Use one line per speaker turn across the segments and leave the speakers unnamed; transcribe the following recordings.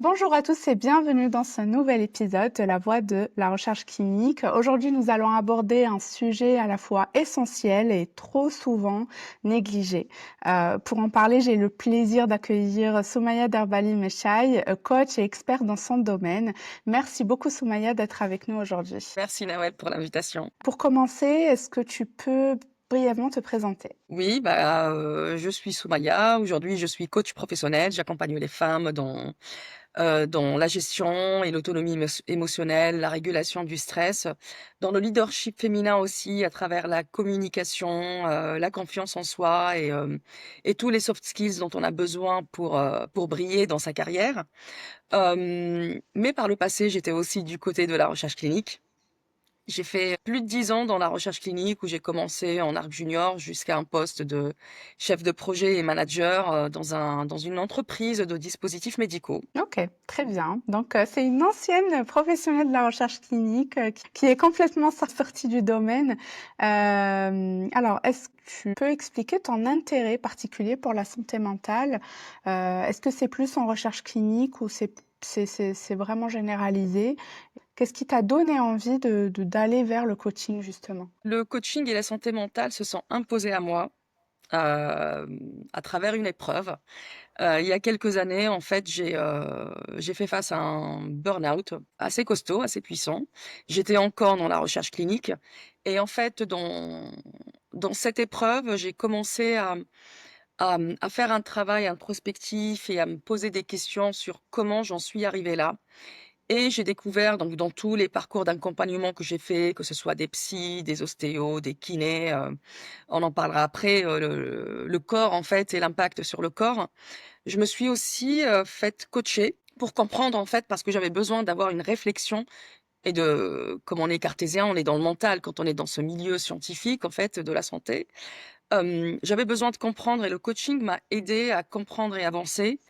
Bonjour à tous et bienvenue dans ce nouvel épisode de La Voix de la recherche clinique. Aujourd'hui, nous allons aborder un sujet à la fois essentiel et trop souvent négligé. Pour en parler, j'ai le plaisir d'accueillir Soumaya Derbali Mechai, coach et expert dans son domaine. Merci beaucoup Soumaya d'être avec nous aujourd'hui.
Merci Nawel pour l'invitation.
Pour commencer, est-ce que tu peux brièvement te présenter?
Oui, je suis Soumaya. Aujourd'hui, je suis coach professionnel. J'accompagne les femmes dans la gestion et l'autonomie émotionnelle, la régulation du stress, dans le leadership féminin aussi à travers la communication, la confiance en soi et tous les soft skills dont on a besoin pour briller dans sa carrière. Mais par le passé, j'étais aussi du côté de la recherche clinique. J'ai fait plus de 10 ans dans la recherche clinique où j'ai commencé en arc junior jusqu'à un poste de chef de projet et manager, dans une entreprise de dispositifs médicaux.
OK, très bien. Donc, c'est une ancienne professionnelle de la recherche clinique, qui est complètement sortie du domaine. Alors, est-ce que tu peux expliquer ton intérêt particulier pour la santé mentale? Est-ce que c'est plus en recherche clinique ou c'est vraiment généralisé? Qu'est-ce qui t'a donné envie d'aller vers le coaching, justement?
Le coaching et la santé mentale se sont imposés à moi, à travers une épreuve. Il y a quelques années, en fait, j'ai fait face à un burn-out assez costaud, assez puissant. J'étais encore dans la recherche clinique et en fait, dans cette épreuve, j'ai commencé à faire un travail introspectif et à me poser des questions sur comment j'en suis arrivée là. Et j'ai découvert donc dans tous les parcours d'accompagnement que j'ai fait, que ce soit des psys, des ostéos, des kinés, on en parlera après, le corps en fait et l'impact sur le corps. Je me suis aussi, faite coacher pour comprendre en fait, parce que j'avais besoin d'avoir une réflexion et comme on est cartésien, on est dans le mental quand on est dans ce milieu scientifique en fait de la santé. J'avais besoin de comprendre et le coaching m'a aidée à comprendre et avancer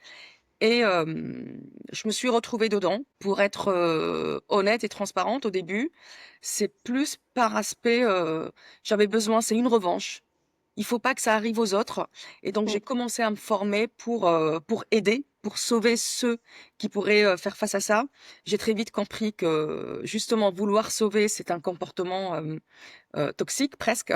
et je me suis retrouvée dedans. Pour être, honnête et transparente au début, c'est plus par aspect, j'avais besoin, c'est une revanche. Il faut pas que ça arrive aux autres et donc
Mmh.
j'ai commencé à me former pour aider, pour sauver ceux qui pourraient, faire face à ça. J'ai très vite compris que justement vouloir sauver, c'est un comportement, toxique presque.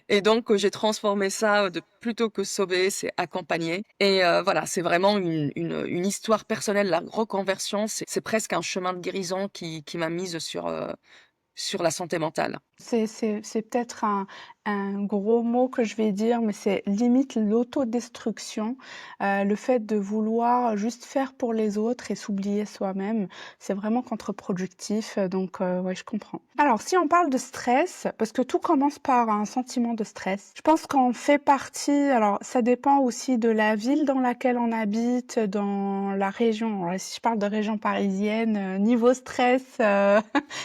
Et donc, j'ai transformé ça, de plutôt que sauver, c'est accompagner et voilà, c'est vraiment une histoire personnelle. La reconversion, c'est presque un chemin de guérison qui m'a mise sur la santé mentale.
C'est peut-être un gros mot que je vais dire, mais c'est limite l'autodestruction. Le fait de vouloir juste faire pour les autres et s'oublier soi-même, c'est vraiment contre-productif, donc ouais, je comprends. Alors si on parle de stress, parce que tout commence par un sentiment de stress, je pense qu'on fait partie, alors ça dépend aussi de la ville dans laquelle on habite, dans la région. Alors, si je parle de région parisienne, niveau stress,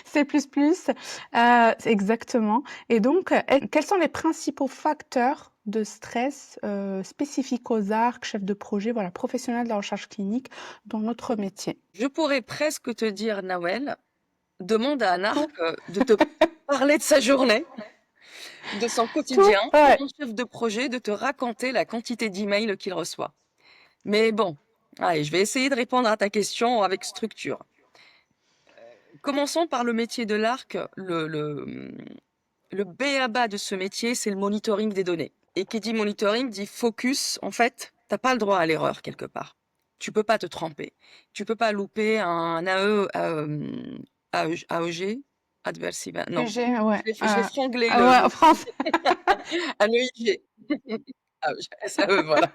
c'est plus. Exactement. Et donc, quels sont les principaux facteurs de stress spécifiques aux arcs, chefs de projet, voilà, professionnels de la recherche clinique dans notre métier?
Je pourrais presque te dire, Nawel, demande à un arc,
Tout,
de te parler de sa journée, de son
tout,
quotidien, et
ouais.
un chef de projet de te raconter la quantité d'emails qu'il reçoit. Mais bon, allez, je vais essayer de répondre à ta question avec structure. Commençons par le métier de l'arc. Le b.a.-ba de ce métier, c'est le monitoring des données. Et qui dit monitoring dit focus. En fait, t'as pas le droit à l'erreur quelque part. Tu peux pas te tromper. Tu peux pas louper un AE, AEG, adverse event. Non,
UG, ouais.
je l'ai franglé
Ouais, en France.
un EIG. SAE, voilà.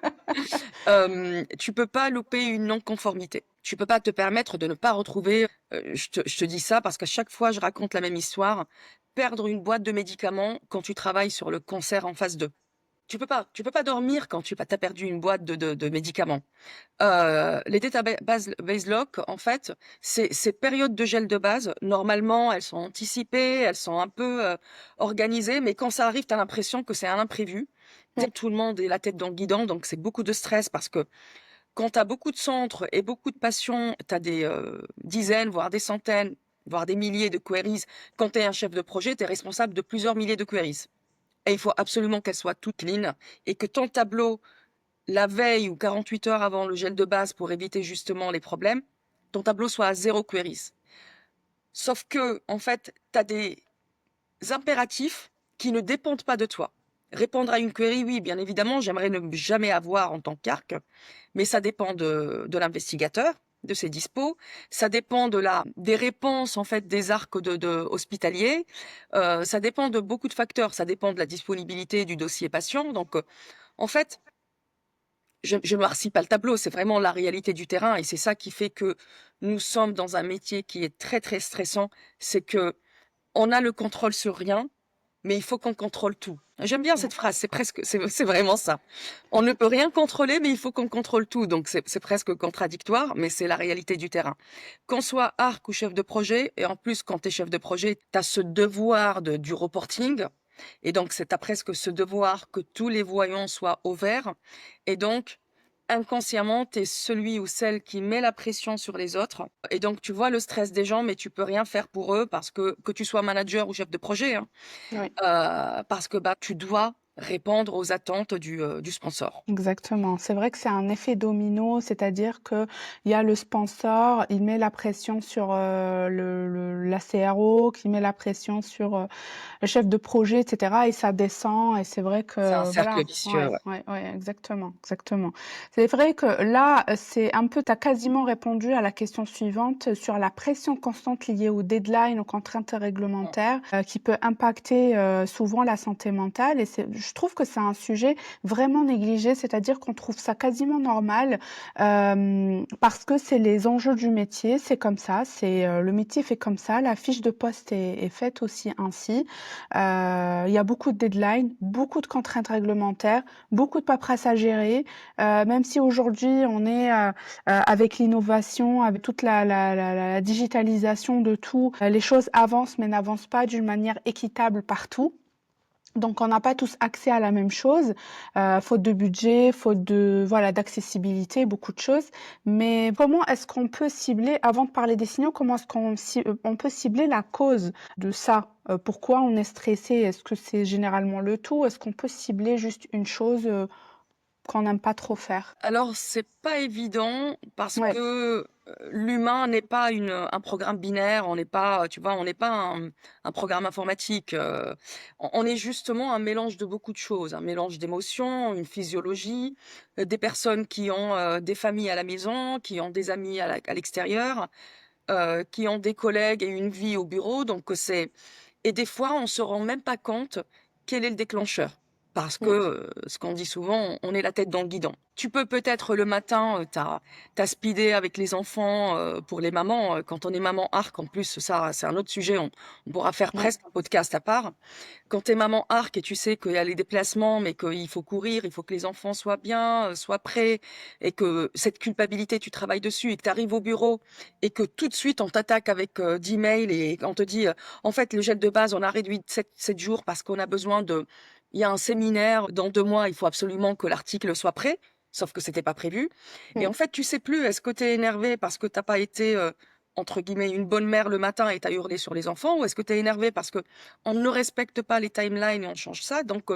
Tu peux pas louper une non-conformité. Tu peux pas te permettre de ne pas retrouver, je te dis ça parce qu'à chaque fois je raconte la même histoire, perdre une boîte de médicaments quand tu travailles sur le cancer en phase 2. Tu peux pas dormir quand tu as perdu une boîte de médicaments. Les database lock, en fait, ces périodes de gel de base, normalement, elles sont anticipées, elles sont un peu, organisées, mais quand ça arrive, tu as l'impression que c'est un imprévu. Tu sais, tout le monde est la tête dans le guidon, donc c'est beaucoup de stress parce que quand tu as beaucoup de centres et beaucoup de patients, tu as des, dizaines, voire des centaines, voire des milliers de queries. Quand tu es un chef de projet, tu es responsable de plusieurs milliers de queries et il faut absolument qu'elles soient toutes clean et que ton tableau la veille ou 48 heures avant le gel de base pour éviter justement les problèmes, ton tableau soit à 0 queries. Sauf que, en fait, tu as des impératifs qui ne dépendent pas de toi. Répondre à une query, oui, bien évidemment, j'aimerais ne jamais avoir en tant qu'arc, mais ça dépend de l'investigateur, de ses dispos, ça dépend des réponses en fait des arcs de hospitaliers, ça dépend de beaucoup de facteurs, ça dépend de la disponibilité du dossier patient. Donc, en fait, je ne noircis pas le tableau, c'est vraiment la réalité du terrain et c'est ça qui fait que nous sommes dans un métier qui est très très stressant, c'est que on a le contrôle sur rien, mais il faut qu'on contrôle tout. J'aime bien
Ouais,
cette phrase, c'est vraiment ça. On ne peut rien contrôler, mais il faut qu'on contrôle tout. Donc c'est presque contradictoire, mais c'est la réalité du terrain. Qu'on soit arc ou chef de projet, et en plus quand tu es chef de projet, tu as ce devoir du reporting, et donc c'est à presque ce devoir que tous les voyants soient au vert, et donc inconsciemment, tu es celui ou celle qui met la pression sur les autres. Et donc, tu vois le stress des gens, mais tu peux rien faire pour eux parce que tu sois manager ou chef de projet, hein,
ouais.
parce que bah, tu dois répondre aux attentes du sponsor.
Exactement. C'est vrai que c'est un effet domino, c'est-à-dire qu'il y a le sponsor, il met la pression sur, la CRO, qui met la pression sur, le chef de projet et cetera et ça descend et c'est vrai
C'est un
que
cercle
voilà,
vicieux,
ouais,
ouais.
ouais, ouais, exactement, exactement. C'est vrai que là, c'est un peu tu as quasiment répondu à la question suivante sur la pression constante liée aux deadlines, aux contraintes
Mm.
réglementaires, qui peut impacter, souvent la santé mentale et c'est je trouve que c'est un sujet vraiment négligé, c'est-à-dire qu'on trouve ça quasiment normal, parce que c'est les enjeux du métier, c'est comme ça, c'est, le métier fait comme ça, la fiche de poste est faite aussi ainsi. Il y a beaucoup de deadlines, beaucoup de contraintes réglementaires, beaucoup de paperasse à gérer, même si aujourd'hui on est, avec l'innovation, avec toute la digitalisation de tout, les choses avancent mais n'avancent pas d'une manière équitable partout. Donc on n'a pas tous accès à la même chose, faute de budget, faute de voilà, d'accessibilité, beaucoup de choses. Mais comment est-ce qu'on peut cibler avant de parler des signaux, comment est-ce on peut cibler la cause de ça? Pourquoi on est stressé? Est-ce que c'est généralement le tout? Est-ce qu'on peut cibler juste une chose, qu'on n'aime pas trop faire?
Alors, c'est pas évident parce
Ouais,
que l'humain n'est pas un programme binaire, on n'est pas, tu vois, on n'est pas un programme informatique. On est justement un mélange de beaucoup de choses, un mélange d'émotions, une physiologie, des personnes qui ont des familles à la maison, qui ont des amis à l'extérieur, qui ont des collègues et une vie au bureau. Donc, et des fois, on se rend même pas compte quel est le déclencheur. Parce que,
mmh,
ce qu'on dit souvent, on est la tête dans le guidon. Tu peux peut-être le matin, tu speedé avec les enfants, pour les mamans, quand on est maman arc en plus, ça c'est un autre sujet, on pourra faire
ouais,
presque un podcast à part. Quand tu es maman arc et tu sais qu'il y a les déplacements, mais qu'il faut courir, il faut que les enfants soient bien, soient prêts et que cette culpabilité, tu travailles dessus et que tu arrives au bureau et que tout de suite on t'attaque avec, 10 mails et on te dit, «En fait, le gel de base, on a réduit de 7 jours parce qu'on a besoin de il y a un séminaire dans 2 mois, il faut absolument que l'article soit prêt», sauf que c'était pas prévu et
mmh,
en fait, tu sais plus, est-ce que tu es énervé parce que tu as pas été, entre guillemets «une bonne mère» le matin et tu as hurlé sur les enfants ou est-ce que tu es énervé parce que on ne respecte pas les timelines et on change ça, donc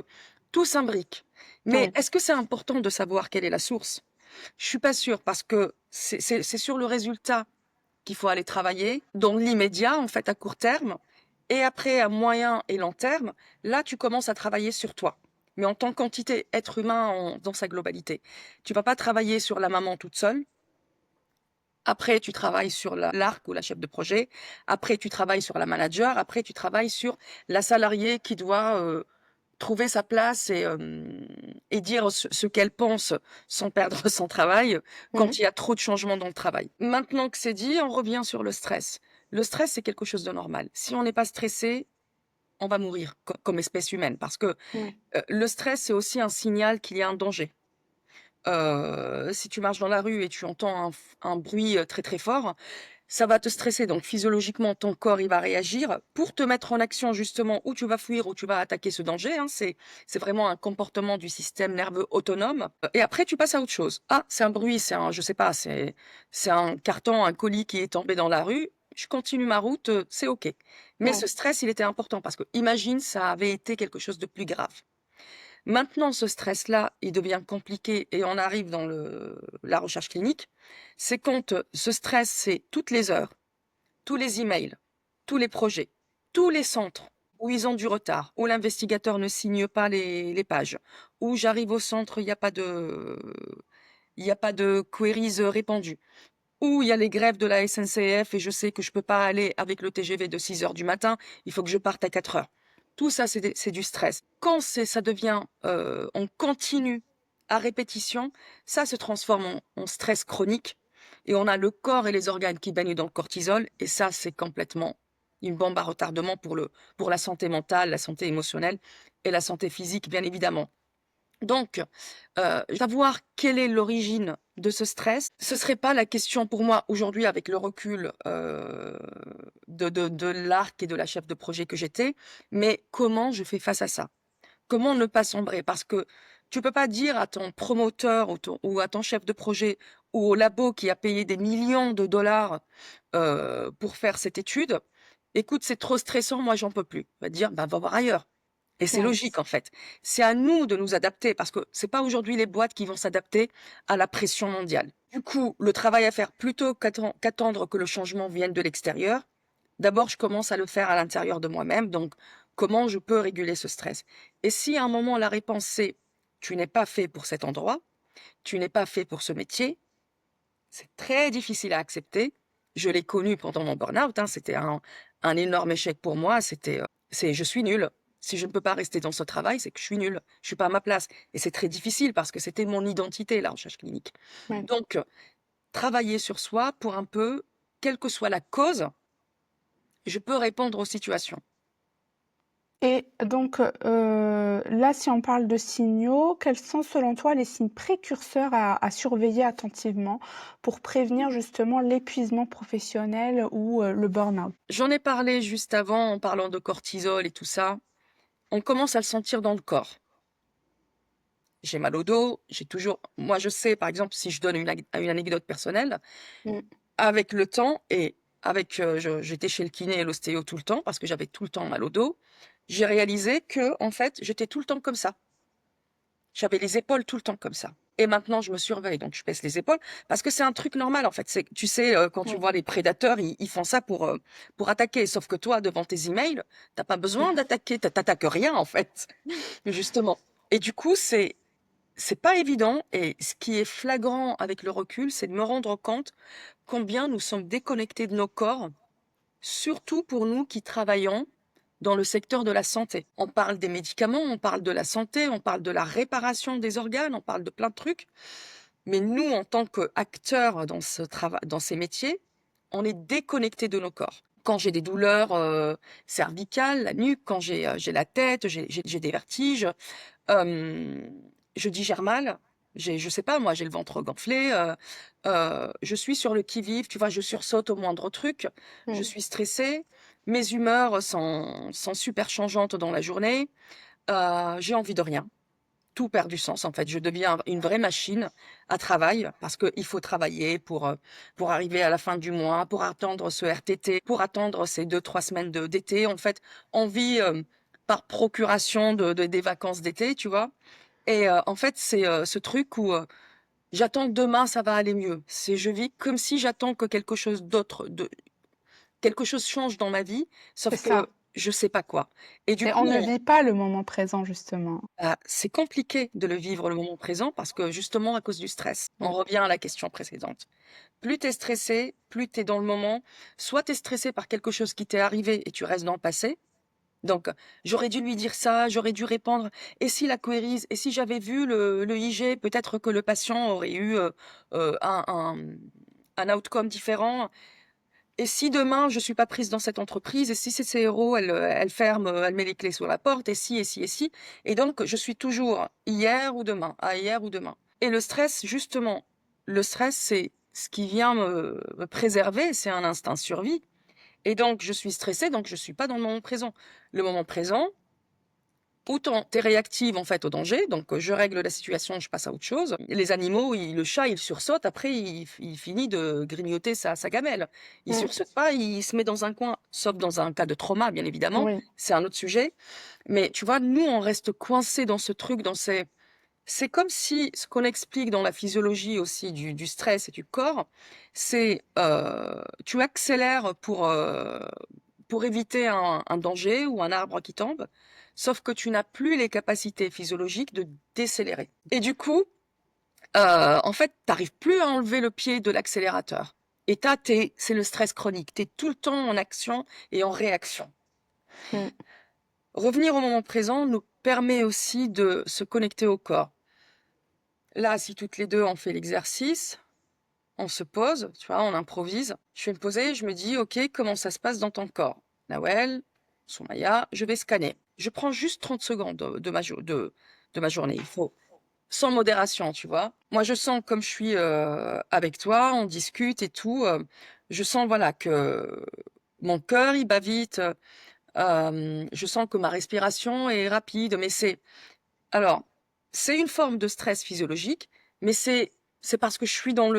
tout s'imbrique. Mais
ouais,
est-ce que c'est important de savoir quelle est la source? Je suis pas sûre parce que c'est sur le résultat qu'il faut aller travailler, dans l'immédiat, en fait, à court terme et après à moyen et long terme, là, tu commences à travailler sur toi. Mais en tant qu'entité être humain dans sa globalité. Tu vas pas travailler sur la maman toute seule. Après, tu travailles sur l'arc ou la chef de projet. Après, tu travailles sur la manager. Après, tu travailles sur la salariée qui doit trouver sa place et dire ce qu'elle pense sans perdre son travail
mmh,
quand il y a trop de changements dans le travail. Maintenant que c'est dit, on revient sur le stress. Le stress, c'est quelque chose de normal. Si on n'est pas stressé, on va mourir comme espèce humaine parce que
ouais,
le stress, c'est aussi un signal qu'il y a un danger. Si tu marches dans la rue et tu entends un bruit, très, très fort, ça va te stresser. Donc physiologiquement, ton corps, il va réagir pour te mettre en action justement où tu vas fuir, où tu vas attaquer ce danger, hein. C'est vraiment un comportement du système nerveux autonome, et après tu passes à autre chose. Ah, c'est un bruit, c'est un je sais pas, c'est un carton, un colis qui est tombé dans la rue. Je continue ma route, c'est OK. Mais
ouais,
ce stress, il était important parce que imagine ça avait été quelque chose de plus grave. Maintenant, ce stress-là, il devient compliqué et on arrive dans la recherche clinique. C'est quand ce stress, c'est toutes les heures, tous les emails, tous les projets, tous les centres où ils ont du retard, où l'investigateur ne signe pas les pages, où j'arrive au centre, il y a pas de queries répandues, où il y a les grèves de la SNCF et je sais que je peux pas aller avec le TGV de 6 heures du matin, il faut que je parte à 4 heures. Tout ça, c'est du stress. Quand ça devient en continu, à répétition, ça se transforme en stress chronique et on a le corps et les organes qui baignent dans le cortisol et ça, c'est complètement une bombe à retardement pour la santé mentale, la santé émotionnelle et la santé physique, bien évidemment. Donc, savoir quelle est l'origine de ce stress, ce serait pas la question pour moi aujourd'hui avec le recul, de l'arc et de la chef de projet que j'étais, mais comment je fais face à ça? Comment ne pas sombrer? Parce que tu peux pas dire à ton promoteur ou à ton chef de projet ou au labo qui a payé des millions de dollars, pour faire cette étude: «Écoute, c'est trop stressant, moi j'en peux plus». Il va dire: «Bah, va voir ailleurs». Et c'est
Oui,
logique en fait. C'est à nous de nous adapter parce que c'est pas aujourd'hui les boîtes qui vont s'adapter à la pression mondiale. Du coup, le travail à faire plutôt qu'attendre que le changement vienne de l'extérieur, d'abord je commence à le faire à l'intérieur de moi-même. Donc, comment je peux réguler ce stress? Et si à un moment la réponse c'est tu n'es pas fait pour cet endroit, tu n'es pas fait pour ce métier, c'est très difficile à accepter. Je l'ai connu pendant mon burn-out, hein, c'était un énorme échec pour moi. C'est je suis nulle. Si je ne peux pas rester dans ce travail, c'est que je suis nulle. Je suis pas à ma place. Et c'est très difficile parce que c'était mon identité, la recherche clinique.
oui.
Donc, travailler sur soi pour un peu, quelle que soit la cause, je peux répondre aux situations.
Et donc, là, si on parle de signaux, quels sont selon toi les signes précurseurs à surveiller attentivement pour prévenir justement l'épuisement professionnel ou, le burn-out?
J'en ai parlé juste avant en parlant de cortisol et tout ça. On commence à le sentir dans le corps. J'ai mal au dos, j'ai toujours moi je sais par exemple si je donne une anecdote personnelle,
Mmh.
avec le temps et avec, j'étais chez le kiné et l'ostéo tout le temps parce que j'avais tout le temps mal au dos. J'ai réalisé que en fait, j'étais tout le temps comme ça. J'avais les épaules tout le temps comme ça et maintenant je me surveille, donc je baisse les épaules parce que c'est un truc normal en fait. C'est tu sais, quand tu
Oui.
vois les prédateurs, ils font ça pour attaquer. Sauf que toi, devant tes emails, tu pas besoin d'attaquer, tu attaques rien en fait, justement et du coup, c'est pas évident et ce qui est flagrant avec le recul, c'est de me rendre compte combien nous sommes déconnectés de nos corps, surtout pour nous qui travaillons dans le secteur de la santé. On parle des médicaments, on parle de la santé, on parle de la réparation des organes, on parle de plein de trucs. Mais nous, en tant qu'acteurs dans dans ces métiers, on est déconnectés de nos corps. Quand j'ai des douleurs cervicales, la nuque, quand j'ai la tête, j'ai des vertiges, euh, je digère mal. Je sais pas, moi, j'ai le ventre gonflé. Je suis sur le qui-vive, tu vois, je sursaute au moindre truc. Je
Mmh.
suis stressée. Mes humeurs sont super changeantes dans la journée. J'ai envie de rien. Tout perd du sens, en fait. Je deviens une vraie machine à travail parce qu'il faut travailler pour arriver à la fin du mois, pour attendre ce RTT, pour attendre ces 2, 3 semaines d'été. En fait, on vit par procuration des vacances d'été, tu vois. Et en fait, c'est ce truc où j'attends que demain ça va aller mieux. Je vis comme si j'attends que quelque chose d'autre, quelque chose change dans ma vie,
C'est
sauf
ça.
que je sais pas quoi. Et du
Et
coup,
on ne vit pas le moment présent justement.
c'est compliqué de le vivre le moment présent parce que justement à cause du stress. On
Mmh.
revient à la question précédente. Plus tu es stressé, plus tu es dans le moment. Soit tu es stressé par quelque chose qui t'est arrivé et tu restes dans le passé. Donc, j'aurais dû lui dire ça, j'aurais dû répondre. Et si la queries, et si j'avais vu le IG, peut-être que le patient aurait eu euh, un, un, un outcome différent. Et si demain je suis pas prise dans cette entreprise, et si ces CRO, elle ferme, elle met les clés sur la porte, et si, et si, et si. Et donc, je suis toujours hier ou demain, à hier ou demain. Et le stress, justement, le stress, c'est ce qui vient me préserver, c'est un instinct survie. Et donc, je suis stressée, donc je suis pas dans le moment présent. Le moment présent, Autant tu es réactive, en fait, au danger, donc je règle la situation, je passe à autre chose. Les animaux, le chat, il sursaute, après il finit de grignoter sa gamelle. Il
Mmh.
sursaute pas, il se met dans un coin, sauf dans un cas de trauma, bien évidemment,
Oui.
c'est un autre sujet. Mais tu vois, nous, on reste coincés dans ce truc, dans ces c'est comme si ce qu'on explique dans la physiologie aussi du stress et du corps, c'est, tu accélères pour éviter un danger ou un arbre qui tombe, sauf que tu n'as plus les capacités physiologiques de décélérer. Et du coup, en fait, tu arrives plus à enlever le pied de l'accélérateur. Et c'est le stress chronique. Tu es tout le temps en action et en réaction.
Mmh.
Revenir au moment présent nous permet aussi de se connecter au corps. Là, si toutes les deux on fait l'exercice, on se pose, tu vois, on improvise. Je vais me poser, je me dis, ok, comment ça se passe dans ton corps? Nawel, Soumaya, je vais scanner. Je prends juste 30 secondes de ma journée. Il faut, sans modération, tu vois. Moi, je sens comme je suis avec toi, on discute et tout. Je sens, voilà, que mon cœur, il bat vite. Je sens que ma respiration est rapide, mais alors, c'est une forme de stress physiologique, mais c'est parce que je suis dans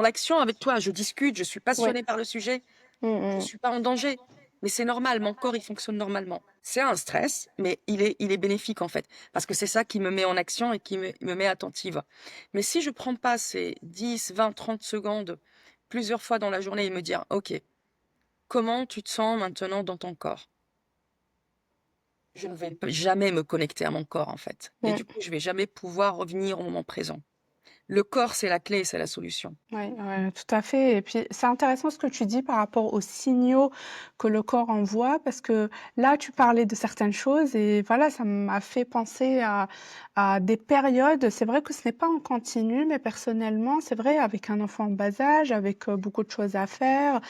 l'action avec toi, je discute, je suis
Oui.
passionnée par le sujet,
Mmh
je
mh.
suis pas en danger. Mais c'est normal, mon corps, il fonctionne normalement. C'est un stress, mais il est bénéfique en fait, parce que c'est ça qui me met en action et qui me met attentive. Mais si je prends pas ces 10, 20, 30 secondes plusieurs fois dans la journée et me dire, OK, comment tu te sens maintenant dans ton corps? Je ne vais jamais me connecter à mon corps en fait. Et
Mmh.
du coup, je vais jamais pouvoir revenir au moment présent. Le corps, c'est la clé, c'est la solution.
Ouais, ouais, tout à fait et puis c'est intéressant ce que tu dis par rapport aux signaux que le corps envoie parce que là, tu parlais de certaines choses et voilà, ça m'a fait penser à des périodes. C'est vrai que ce n'est pas en continu, mais personnellement, c'est vrai avec un enfant en bas âge, avec, beaucoup de choses à faire,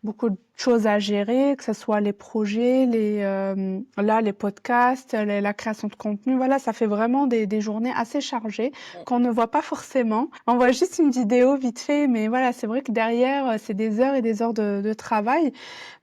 beaucoup de choses à gérer, que ce soit les projets, les podcasts, la création de contenu. Voilà, ça fait vraiment des journées assez chargées
Mmh.
qu'on ne voit pas forcément. On voit juste une vidéo vite fait, mais voilà, c'est vrai que derrière, c'est des heures et des heures de travail.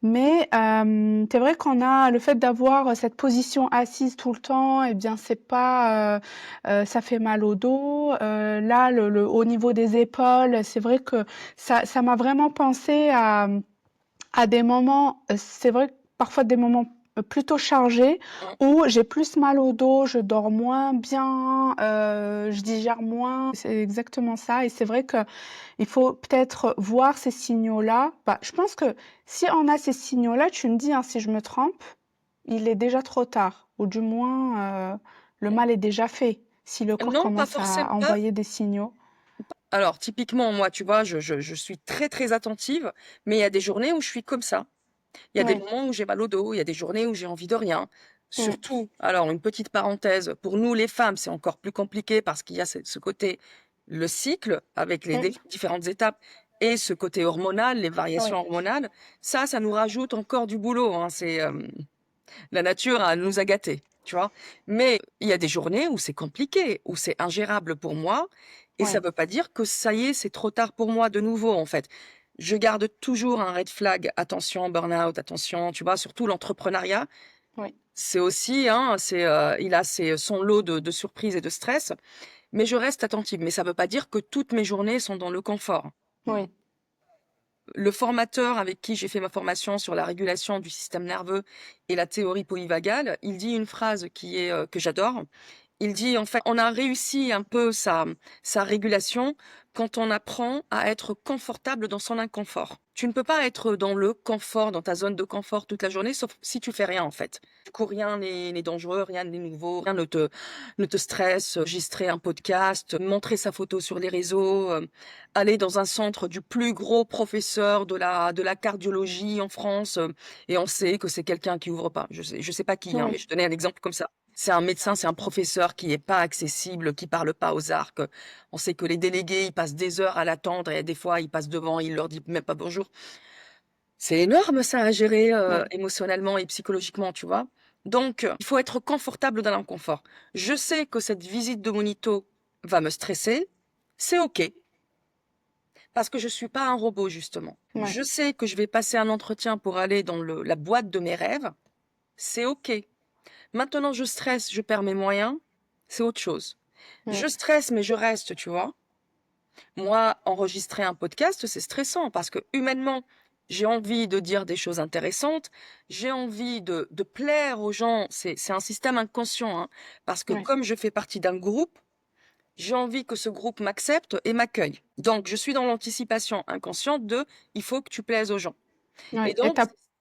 Mais c'est vrai qu'on a le fait d'avoir cette position assise tout le temps, eh bien, c'est pas, ça fait mal au dos. Là, au niveau des épaules, c'est vrai que ça m'a vraiment pensé à des moments, c'est vrai que parfois des moments, plutôt chargés
Mmh.
où j'ai plus mal au dos, je dors moins bien, je digère moins. C'est exactement ça et c'est vrai qu'il faut peut-être voir ces signaux-là. Bah, je pense que si on a ces signaux-là, tu me dis, hein, si je me trompe, il est déjà trop tard ou du moins, le mal est déjà fait, si le corps
Non, pas
commence
forcément.
à envoyer des signaux.
Alors, typiquement, moi, tu vois, je suis très, très attentive, mais il y a des journées où je suis comme ça. Il y a des
Oui.
moments où j'ai mal au dos, il y a des journées où j'ai envie de rien.
Mmh.
Surtout, alors, une petite parenthèse, pour nous, les femmes, c'est encore plus compliqué parce qu'il y a ce côté, le cycle, avec les
Mmh.
différentes étapes, et ce côté hormonal, les variations
Oui.
hormonales. Ça nous rajoute encore du boulot, hein. La nature nous a gâtés, tu vois? Mais il y a des journées où c'est compliqué, où c'est ingérable pour moi et ça
Oui.
veut pas dire que ça y est, c'est trop tard pour moi de nouveau, en fait. Je garde toujours un red flag, attention burn-out, attention, tu vois? Surtout l'entrepreneuriat,
Oui.
c'est aussi, hein, il a son lot de surprises et de stress, mais je reste attentive. Mais ça veut pas dire que toutes mes journées sont dans le confort.
Oui.
Le formateur avec qui j'ai fait ma formation sur la régulation du système nerveux et la théorie polyvagale, il dit une phrase que j'adore. Il dit, en fait, on a réussi un peu sa régulation quand on apprend à être confortable dans son inconfort. Tu ne peux pas être dans le confort, dans ta zone de confort toute la journée, sauf si tu fais rien, en fait. Du coup, rien n'est dangereux, rien n'est nouveau, rien ne te stresse. Enregistrer un podcast, montrer sa photo sur les réseaux, aller dans un centre du plus gros professeur de la cardiologie en France, et on sait que c'est quelqu'un qui ouvre pas. Je sais pas qui, hein, mais
Oui.
je donnais un exemple comme ça. C'est un médecin, c'est un professeur qui est pas accessible, qui parle pas aux arcs. On sait que les délégués, ils passent des heures à l'attendre et des fois, ils passent devant, il leur dit même pas bonjour. C'est énorme ça à gérer
Oui.
émotionnellement et psychologiquement, tu vois. Donc, il faut être confortable dans l'inconfort. Je sais que cette visite de monito va me stresser, c'est OK, parce que je suis pas un robot justement.
Ouais.
Je sais que je vais passer un entretien pour aller dans la boîte de mes rêves, c'est OK. Maintenant, je stresse, je perds mes moyens, c'est autre chose.
Mmh.
Je stresse, mais je reste, tu vois. Moi, enregistrer un podcast, c'est stressant parce que humainement, j'ai envie de dire des choses intéressantes, j'ai envie de plaire aux gens. C'est un système inconscient, hein, parce que
Ouais.
comme je fais partie d'un groupe, j'ai envie que ce groupe m'accepte et m'accueille. Donc, je suis dans l'anticipation inconsciente de il faut que tu plaises aux gens. Et
Ouais
donc,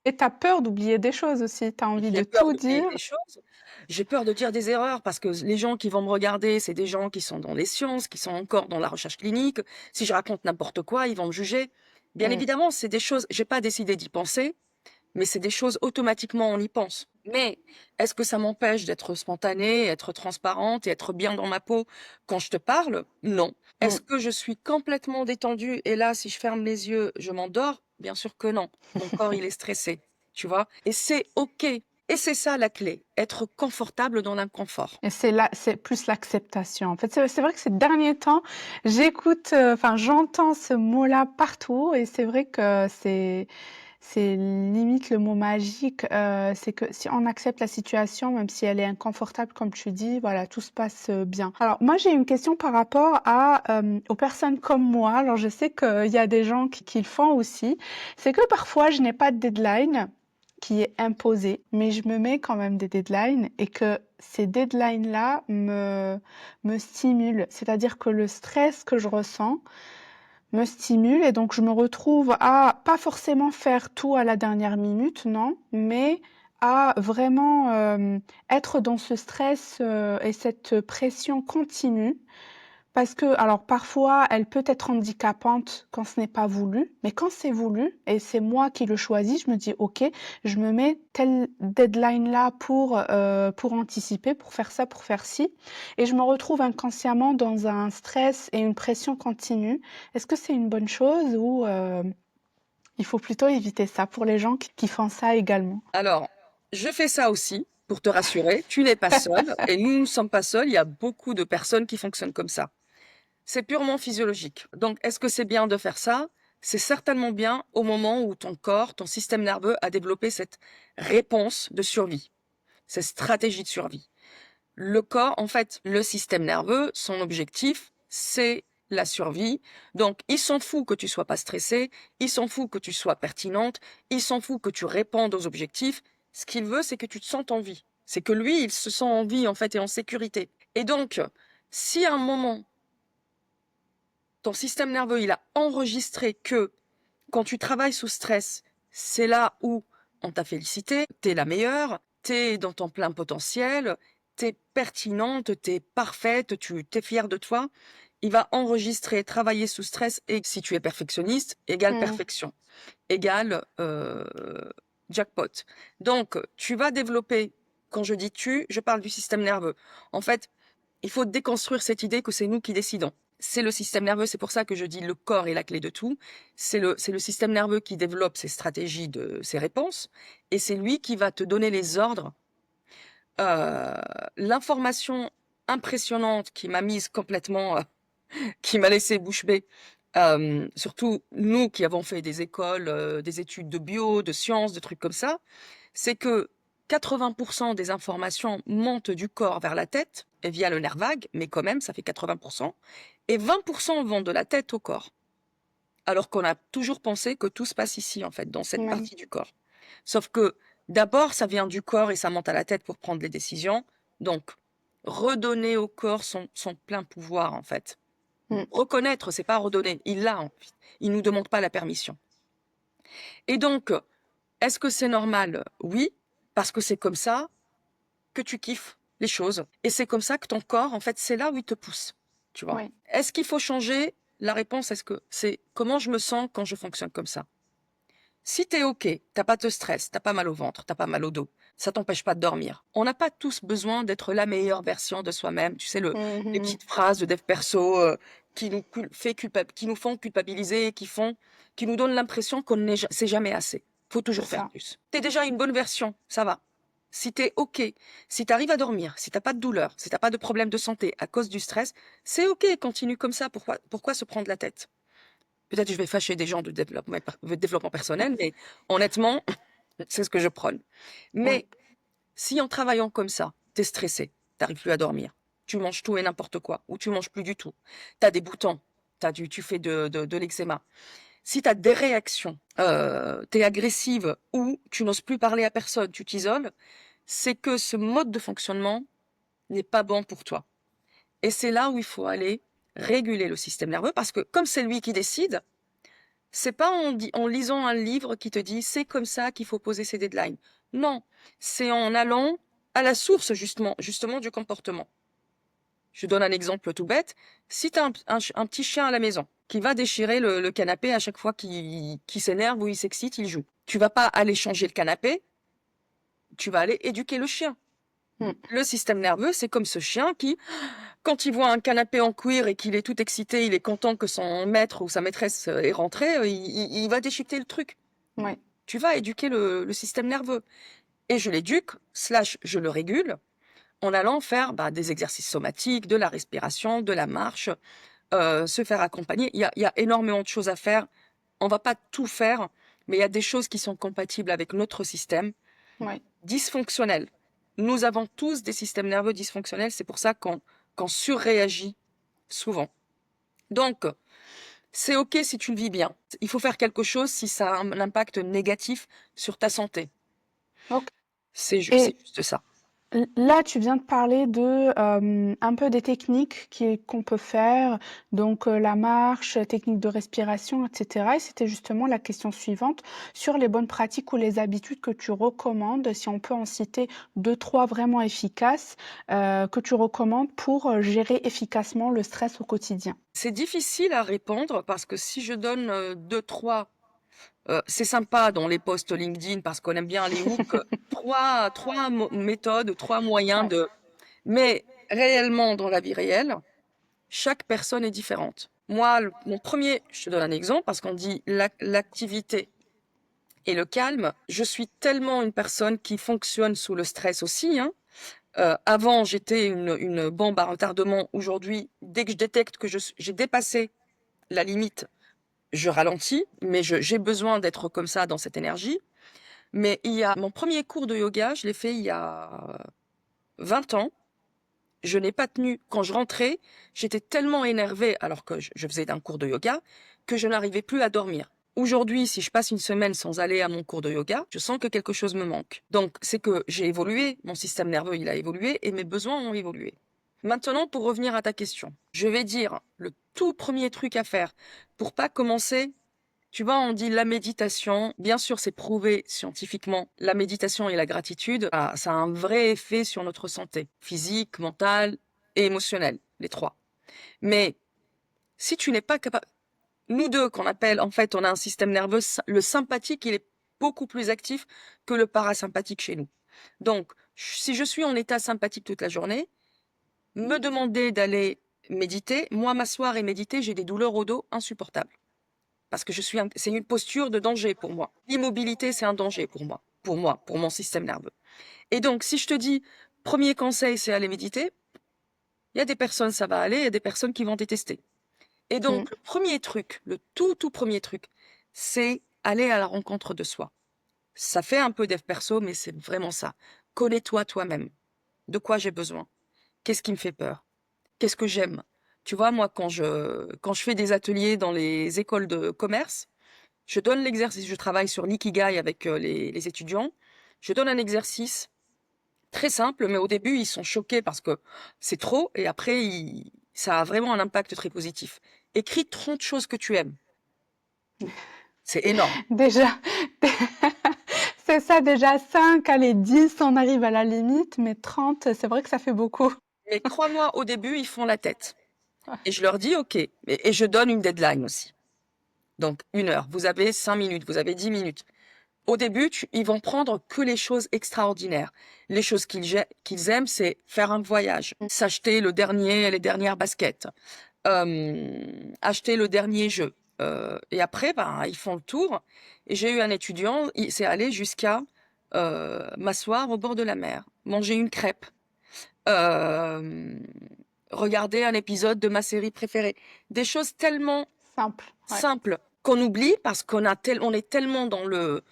et tu peur d'oublier des choses aussi. Tu as envie de
j'ai peur
tout
d'oublier
dire.
des choses. J'ai peur de dire des erreurs parce que les gens qui vont me regarder, c'est des gens qui sont dans les sciences, qui sont encore dans la recherche clinique. Si je raconte n'importe quoi, ils vont me juger. Bien
Mmh.
évidemment, c'est des choses, j'ai pas décidé d'y penser, mais c'est des choses automatiquement on y pense. Mais est-ce que ça m'empêche d'être spontanée, être transparente et être bien dans ma peau quand je te parle? Non.
Mmh.
Est-ce que je suis complètement détendue et là, si je ferme les yeux, je m'endors? Bien sûr que non. Mon corps, il est stressé, tu vois? Et c'est OK. Et c'est ça la clé, être confortable dans l'inconfort.
Et c'est plus l'acceptation. En fait, c'est vrai que ces derniers temps, j'écoute, enfin, j'entends ce mot-là partout et c'est vrai que c'est limite le mot magique, c'est que si on accepte la situation, même si elle est inconfortable comme tu dis, voilà, tout se passe, bien. Alors moi, j'ai une question par rapport aux personnes comme moi. Alors je sais qu'il y a des gens qui le font aussi. C'est que parfois, je n'ai pas de deadline qui est imposé, mais je me mets quand même des deadlines et que ces deadlines-là me stimulent. C'est-à-dire que le stress que je ressens me stimule et donc je me retrouve à pas forcément faire tout à la dernière minute, non, mais à vraiment, être dans ce stress, et cette pression continue parce que alors parfois, elle peut être handicapante quand ce n'est pas voulu, mais quand c'est voulu et c'est moi qui le choisis, je me dis: «OK, je me mets telle deadline-là pour anticiper, pour faire ça, pour faire ci» et je me retrouve inconsciemment dans un stress et une pression continue. Est-ce que c'est une bonne chose ou, il faut plutôt éviter ça pour les gens qui font ça également?
Alors, je fais ça aussi, pour te rassurer, tu n'es pas seule et nous ne sommes pas seuls, il y a beaucoup de personnes qui fonctionnent comme ça. C'est purement physiologique. Donc, est-ce que c'est bien de faire ça? C'est certainement bien au moment où ton corps, ton système nerveux a développé cette réponse de survie, cette stratégie de survie. Le corps, en fait, le système nerveux, son objectif, c'est la survie. Donc, il s'en fout que tu sois pas stressé, il s'en fout que tu sois pertinente, il s'en fout que tu répondes aux objectifs. Ce qu'il veut, c'est que tu te sentes en vie. C'est que lui, il se sent en vie, en fait, et en sécurité. Et donc, si à un moment, ton système nerveux, il a enregistré que quand tu travailles sous stress, c'est là où on t'a félicité, t'es la meilleure, t'es dans ton plein potentiel, t'es pertinente, t'es parfaite, tu t'es fière de toi. Il va enregistrer, travailler sous stress et si tu es perfectionniste, égale
Mmh.
perfection, égale jackpot. Donc, tu vas développer, quand je dis tu, je parle du système nerveux. En fait, il faut déconstruire cette idée que c'est nous qui décidons. C'est le système nerveux, c'est pour ça que je dis le corps est la clé de tout. C'est le système nerveux qui développe ses stratégies, ses réponses, et c'est lui qui va te donner les ordres. Euh, L'information impressionnante qui m'a mise complètement, qui m'a laissé bouche bée, surtout nous qui avons fait des écoles, des études de bio, de sciences, de trucs comme ça, c'est que 80% des informations montent du corps vers la tête et via le nerf vague, mais quand même, ça fait 80%, et 20% vont de la tête au corps. Alors qu'on a toujours pensé que tout se passe ici, en fait, dans cette
Oui.
partie du corps. Sauf que d'abord, ça vient du corps et ça monte à la tête pour prendre les décisions. Donc, redonner au corps son plein pouvoir, en fait.
Mmh.
Reconnaître, c'est pas redonner. Il l'a, en fait. Il nous demande pas la permission. Et donc, est-ce que c'est normal? Oui, parce que c'est comme ça que tu kiffes les choses. Et c'est comme ça que ton corps, en fait, c'est là où il te pousse. Tu vois?
Oui.
Est-ce qu'il faut changer? La réponse, est-ce que c'est comment je me sens quand je fonctionne comme ça? Si t'es OK, t'as pas de stress, t'as pas mal au ventre, t'as pas mal au dos, ça t'empêche pas de dormir. On n'a pas tous besoin d'être la meilleure version de soi-même. Tu sais,
Mmh
les
mh.
petites phrases de dev perso qui nous font culpabiliser, qui nous donnent l'impression qu'on n'est c'est jamais assez. Faut
C'est
toujours faire
ça.
plus. T'es déjà une bonne version, ça va. Si t'es OK, si t'arrives à dormir, si t'as pas de douleur, si t'as pas de problème de santé à cause du stress, c'est OK, continue comme ça. Pourquoi se prendre la tête? Peut-être que je vais fâcher des gens de développement personnel, mais honnêtement, c'est ce que je prône.
Oui.
Mais Si en travaillant comme ça, tu es stressé, tu plus à dormir, tu manges tout et n'importe quoi, ou tu manges plus du tout, tu as des boutons, tu fais de l'eczéma. Si tu as des réactions, tu es agressive ou tu n'oses plus parler à personne, tu t'isoles, c'est que ce mode de fonctionnement n'est pas bon pour toi. Et c'est là où il faut aller réguler le système nerveux parce que comme c'est lui qui décide, c'est pas en lisant un livre qui te dit c'est comme ça qu'il faut poser ses deadlines. Non, c'est en allant à la source justement du comportement. Je donne un exemple tout bête. Si tu as un petit chien à la maison qui va déchirer le canapé à chaque fois qu'il s'énerve ou il s'excite, il joue. Tu vas pas aller changer le canapé, tu vas aller éduquer le chien.
Mmh.
Le système nerveux, c'est comme ce chien qui, quand il voit un canapé en cuir et qu'il est tout excité, il est content que son maître ou sa maîtresse est rentré, il va déchiqueter le truc.
Ouais.
Tu vas éduquer le système nerveux. Et je l'éduque, slash je le régule, en allant faire des exercices somatiques, de la respiration, de la marche, se faire accompagner. Il y a énormément de choses à faire. On va pas tout faire, mais il y a des choses qui sont compatibles avec notre système
Ouais.
dysfonctionnel. Nous avons tous des systèmes nerveux dysfonctionnels, c'est pour ça qu'on surréagit souvent. Donc, c'est OK si tu le vis bien. Il faut faire quelque chose si ça a un impact négatif sur ta santé.
OK.
C'est
Et
juste ça.
là, tu viens de parler de, un peu des techniques qu'on peut faire, donc la marche, technique de respiration et cetera et c'était justement la question suivante sur les bonnes pratiques ou les habitudes que tu recommandes, si on peut en citer 2-3 vraiment efficaces, que tu recommandes pour, gérer efficacement le stress au quotidien?
C'est difficile à répondre parce que si je donne 2-3, c'est sympa dans les posts LinkedIn parce qu'on aime bien les hooks, trois méthodes, trois moyens
Ouais.
de... Mais réellement, dans la vie réelle, chaque personne est différente. Moi, mon premier, je te donne un exemple parce qu'on dit l'activité et le calme. Je suis tellement une personne qui fonctionne sous le stress aussi, hein. Avant, j'étais une bombe à retardement. Aujourd'hui, dès que je détecte que j'ai dépassé la limite, je ralentis, mais j'ai besoin d'être comme ça dans cette énergie. Mais il y a mon premier cours de yoga, je l'ai fait il y a 20 ans. Je n'ai pas tenu. Quand je rentrais, j'étais tellement énervée alors que je faisais un cours de yoga que je n'arrivais plus à dormir. Aujourd'hui, si je passe une semaine sans aller à mon cours de yoga, je sens que quelque chose me manque. Donc, c'est que j'ai évolué, mon système nerveux, il a évolué et mes besoins ont évolué. Maintenant, pour revenir à ta question, je vais dire le tout premier truc à faire pour pas commencer. Tu vois, on dit la méditation. Bien sûr, c'est prouvé scientifiquement. La méditation et la gratitude, ça a un vrai effet sur notre santé physique, mentale et émotionnelle, les trois. Mais si tu n'es pas capable, nous deux qu'on appelle, en fait, on a un système nerveux, le sympathique, il est beaucoup plus actif que le parasympathique chez nous. Donc, si je suis en état sympathique toute la journée, me demander d'aller méditer, moi m'asseoir et méditer, j'ai des douleurs au dos insupportables. Parce que c'est une posture de danger pour moi. L'immobilité, c'est un danger pour moi, pour mon système nerveux. Et donc, si je te dis, premier conseil, c'est aller méditer, il y a des personnes, ça va aller, il y a des personnes qui vont détester. Et
Mmh.
donc, le premier truc, le tout premier truc, c'est aller à la rencontre de soi. Ça fait un peu dev perso, mais c'est vraiment ça. Connais-toi toi-même. De quoi j'ai besoin? Qu'est-ce qui me fait peur? Qu'est-ce que j'aime? Tu vois, moi, quand je fais des ateliers dans les écoles de commerce, je donne l'exercice, je travaille sur l'ikigai avec les étudiants. Je donne un exercice très simple, mais au début, ils sont choqués parce que c'est trop, et après, ça a vraiment un impact très positif. Écris 30 choses que tu aimes. C'est énorme.
Déjà, c'est ça déjà 5, allez 10, on arrive à la limite, mais 30, c'est vrai que ça fait beaucoup.
Mais crois-moi, au début, ils font la tête. Et je leur dis, OK. Et je donne une deadline aussi. Donc, 1 heure. Vous avez 5 minutes, vous avez 10 minutes. Au début, ils vont prendre que les choses extraordinaires. Les choses qu'ils aiment, c'est faire un voyage, s'acheter les dernières baskets, acheter le dernier jeu. Et après, ils font le tour. Et j'ai eu un étudiant, il s'est allé jusqu'à m'asseoir au bord de la mer, manger une crêpe, euh, regarder un épisode de ma série préférée. Des choses tellement
Simple, ouais.
simples qu'on oublie parce on est tellement dans le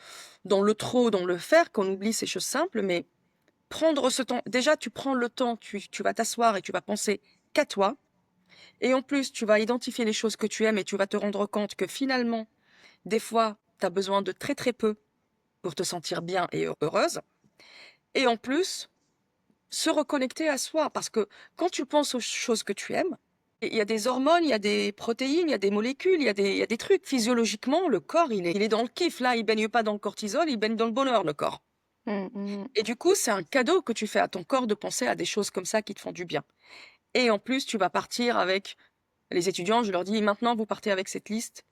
trop, dans le faire qu'on oublie ces choses simples. Mais prendre ce temps. Déjà, tu prends le temps, tu vas t'asseoir et tu vas penser qu'à toi. Et en plus, tu vas identifier les choses que tu aimes et tu vas te rendre compte que finalement, des fois, tu as besoin de très très peu pour te sentir bien et heureuse. Et en plus, se reconnecter à soi. Parce que quand tu penses aux choses que tu aimes, il y a des hormones, il y a des protéines, il y a des molécules, il y a des trucs. Physiologiquement, le corps, il est dans le kiff. Là, il baigne pas dans le cortisol, il baigne dans le bonheur, le corps.
Mmh mh.
Et du coup, c'est un cadeau que tu fais à ton corps de penser à des choses comme ça qui te font du bien. Et en plus, tu vas partir avec les étudiants, je leur dis: «Maintenant, vous partez avec cette liste,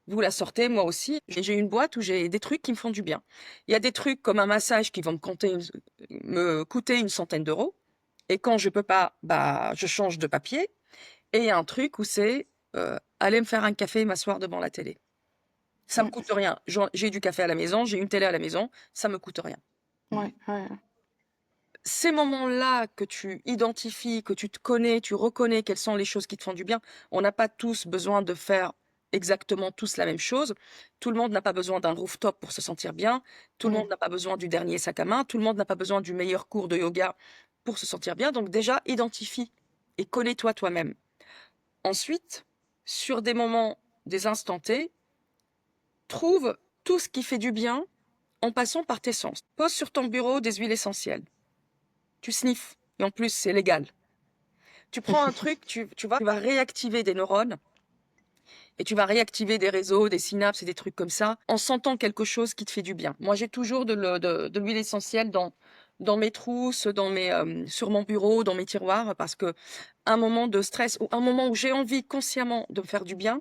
vous la sortez, moi aussi». Et j'ai une boîte où j'ai des trucs qui me font du bien. Il y a des trucs comme un massage qui vont me coûter une centaine d'euros et quand je peux pas, bah, je change de papier. Et il y a un truc où c'est, aller me faire un café et m'asseoir devant la télé. Ça me coûte
Mmh.
rien. J'ai du café à la maison, j'ai une télé à la maison, ça me coûte rien.
Ouais, ouais.
Ces moments-là que tu identifies, que tu te connais, tu reconnais quelles sont les choses qui te font du bien. On n'a pas tous besoin de faire exactement tous la même chose. Tout le monde n'a pas besoin d'un rooftop pour se sentir bien. Tout le
Mmh.
monde n'a pas besoin du dernier sac à main. Tout le monde n'a pas besoin du meilleur cours de yoga pour se sentir bien. Donc déjà, identifie et connais-toi toi-même. Ensuite, sur des moments, des instants T, trouve tout ce qui fait du bien en passant par tes sens. Pose sur ton bureau des huiles essentielles. Tu sniffes. Et en plus, c'est légal. Tu prends un truc, tu vas réactiver des neurones et tu vas réactiver des réseaux, des synapses et des trucs comme ça en sentant quelque chose qui te fait du bien. Moi, j'ai toujours de l'huile essentielle dans mes trousses, sur mon bureau, dans mes tiroirs, parce que un moment de stress ou un moment où j'ai envie consciemment de me faire du bien,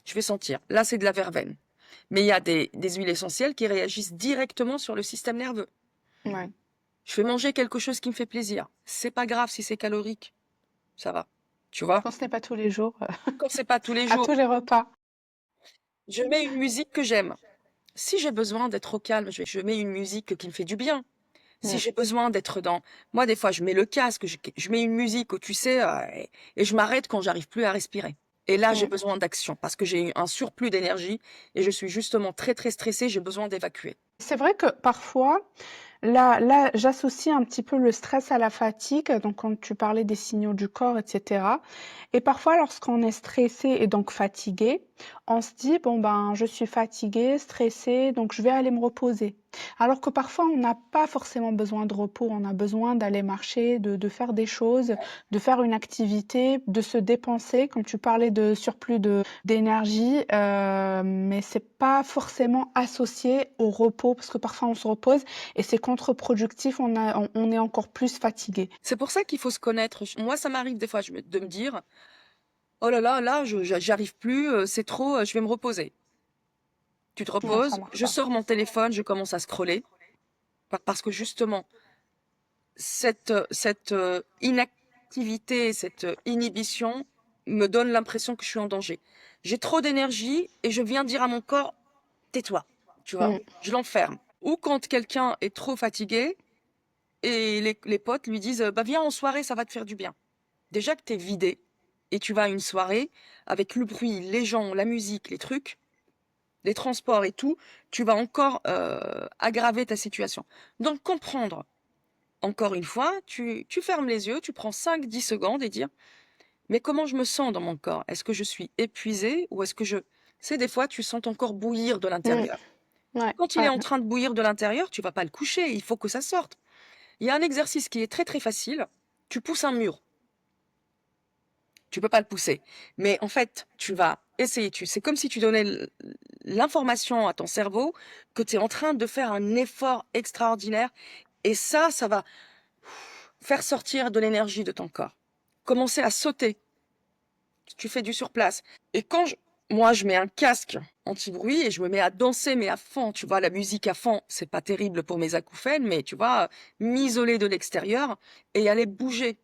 je vais sentir. Là, c'est de la verveine. Mais il y a des huiles essentielles qui réagissent directement sur le système nerveux.
Ouais.
Je vais manger quelque chose qui me fait plaisir. C'est pas grave si c'est calorique, ça va. Tu vois?
Quand ce n'est pas tous les jours,
Quand c'est pas tous les
à
jours,
tous les repas.
je mets une musique que j'aime. Si j'ai besoin d'être au calme, je mets une musique qui me fait du bien. Si
Mmh.
j'ai besoin d'être dans... Moi, des fois, je mets le casque, je mets une musique où, tu sais, et je m'arrête quand j'arrive plus à respirer. Et là, j'ai
Mmh.
besoin d'action parce que j'ai un surplus d'énergie et je suis justement très, très stressée, j'ai besoin d'évacuer.
C'est vrai que parfois, là, j'associe un petit peu le stress à la fatigue, donc quand tu parlais des signaux du corps, et cetera. Et parfois, lorsqu'on est stressé et donc fatigué, on se dit: «Bon, ben, je suis fatigué, stressé, donc je vais aller me reposer». Alors que parfois, on n'a pas forcément besoin de repos, on a besoin d'aller marcher, de faire des choses, de faire une activité, de se dépenser, comme tu parlais de surplus d'énergie, mais c'est pas forcément associé au repos parce que parfois on se repose et c'est contre-productif, on est encore plus fatigué.
C'est pour ça qu'il faut se connaître. Moi, ça m'arrive des fois de me dire, oh là, j'arrive plus, c'est trop, je vais me reposer. Tu te
Non, ça
reposes,
marche
je
pas.
sors mon téléphone, je commence à scroller, parce que justement, cette inactivité, cette inhibition me donne l'impression que je suis en danger. J'ai trop d'énergie et je viens dire à mon corps, tais-toi, tu vois,
Mmh.
je l'enferme. Ou quand quelqu'un est trop fatigué et les potes lui disent, bah viens en soirée, ça va te faire du bien. Déjà que t'es vidé et tu vas à une soirée avec le bruit, les gens, la musique, les trucs, les transports et tout, tu vas encore aggraver ta situation. Donc comprendre, encore une fois, tu fermes les yeux, tu prends 5-10 secondes et dire, mais comment je me sens dans mon corps? Est-ce que je suis épuisée ou est-ce que je... C'est des fois, tu sens ton corps bouillir de
Mmh.
l'intérieur.
Ouais,
Quand il est
ouais.
en train de bouillir de l'intérieur, tu vas pas le coucher, il faut que ça sorte. Il y a un exercice qui est très très facile. Tu pousses un mur. Tu peux pas le pousser. Mais en fait, tu vas essayer. C'est comme si tu donnais l'information à ton cerveau que tu es en train de faire un effort extraordinaire. Et ça va faire sortir de l'énergie de ton corps. Commencer à sauter. Tu fais du surplace. Et moi, je mets un casque anti-bruit et je me mets à danser, mais à fond. Tu vois, la musique à fond, c'est pas terrible pour mes acouphènes, mais tu vois, m'isoler de l'extérieur et aller bouger.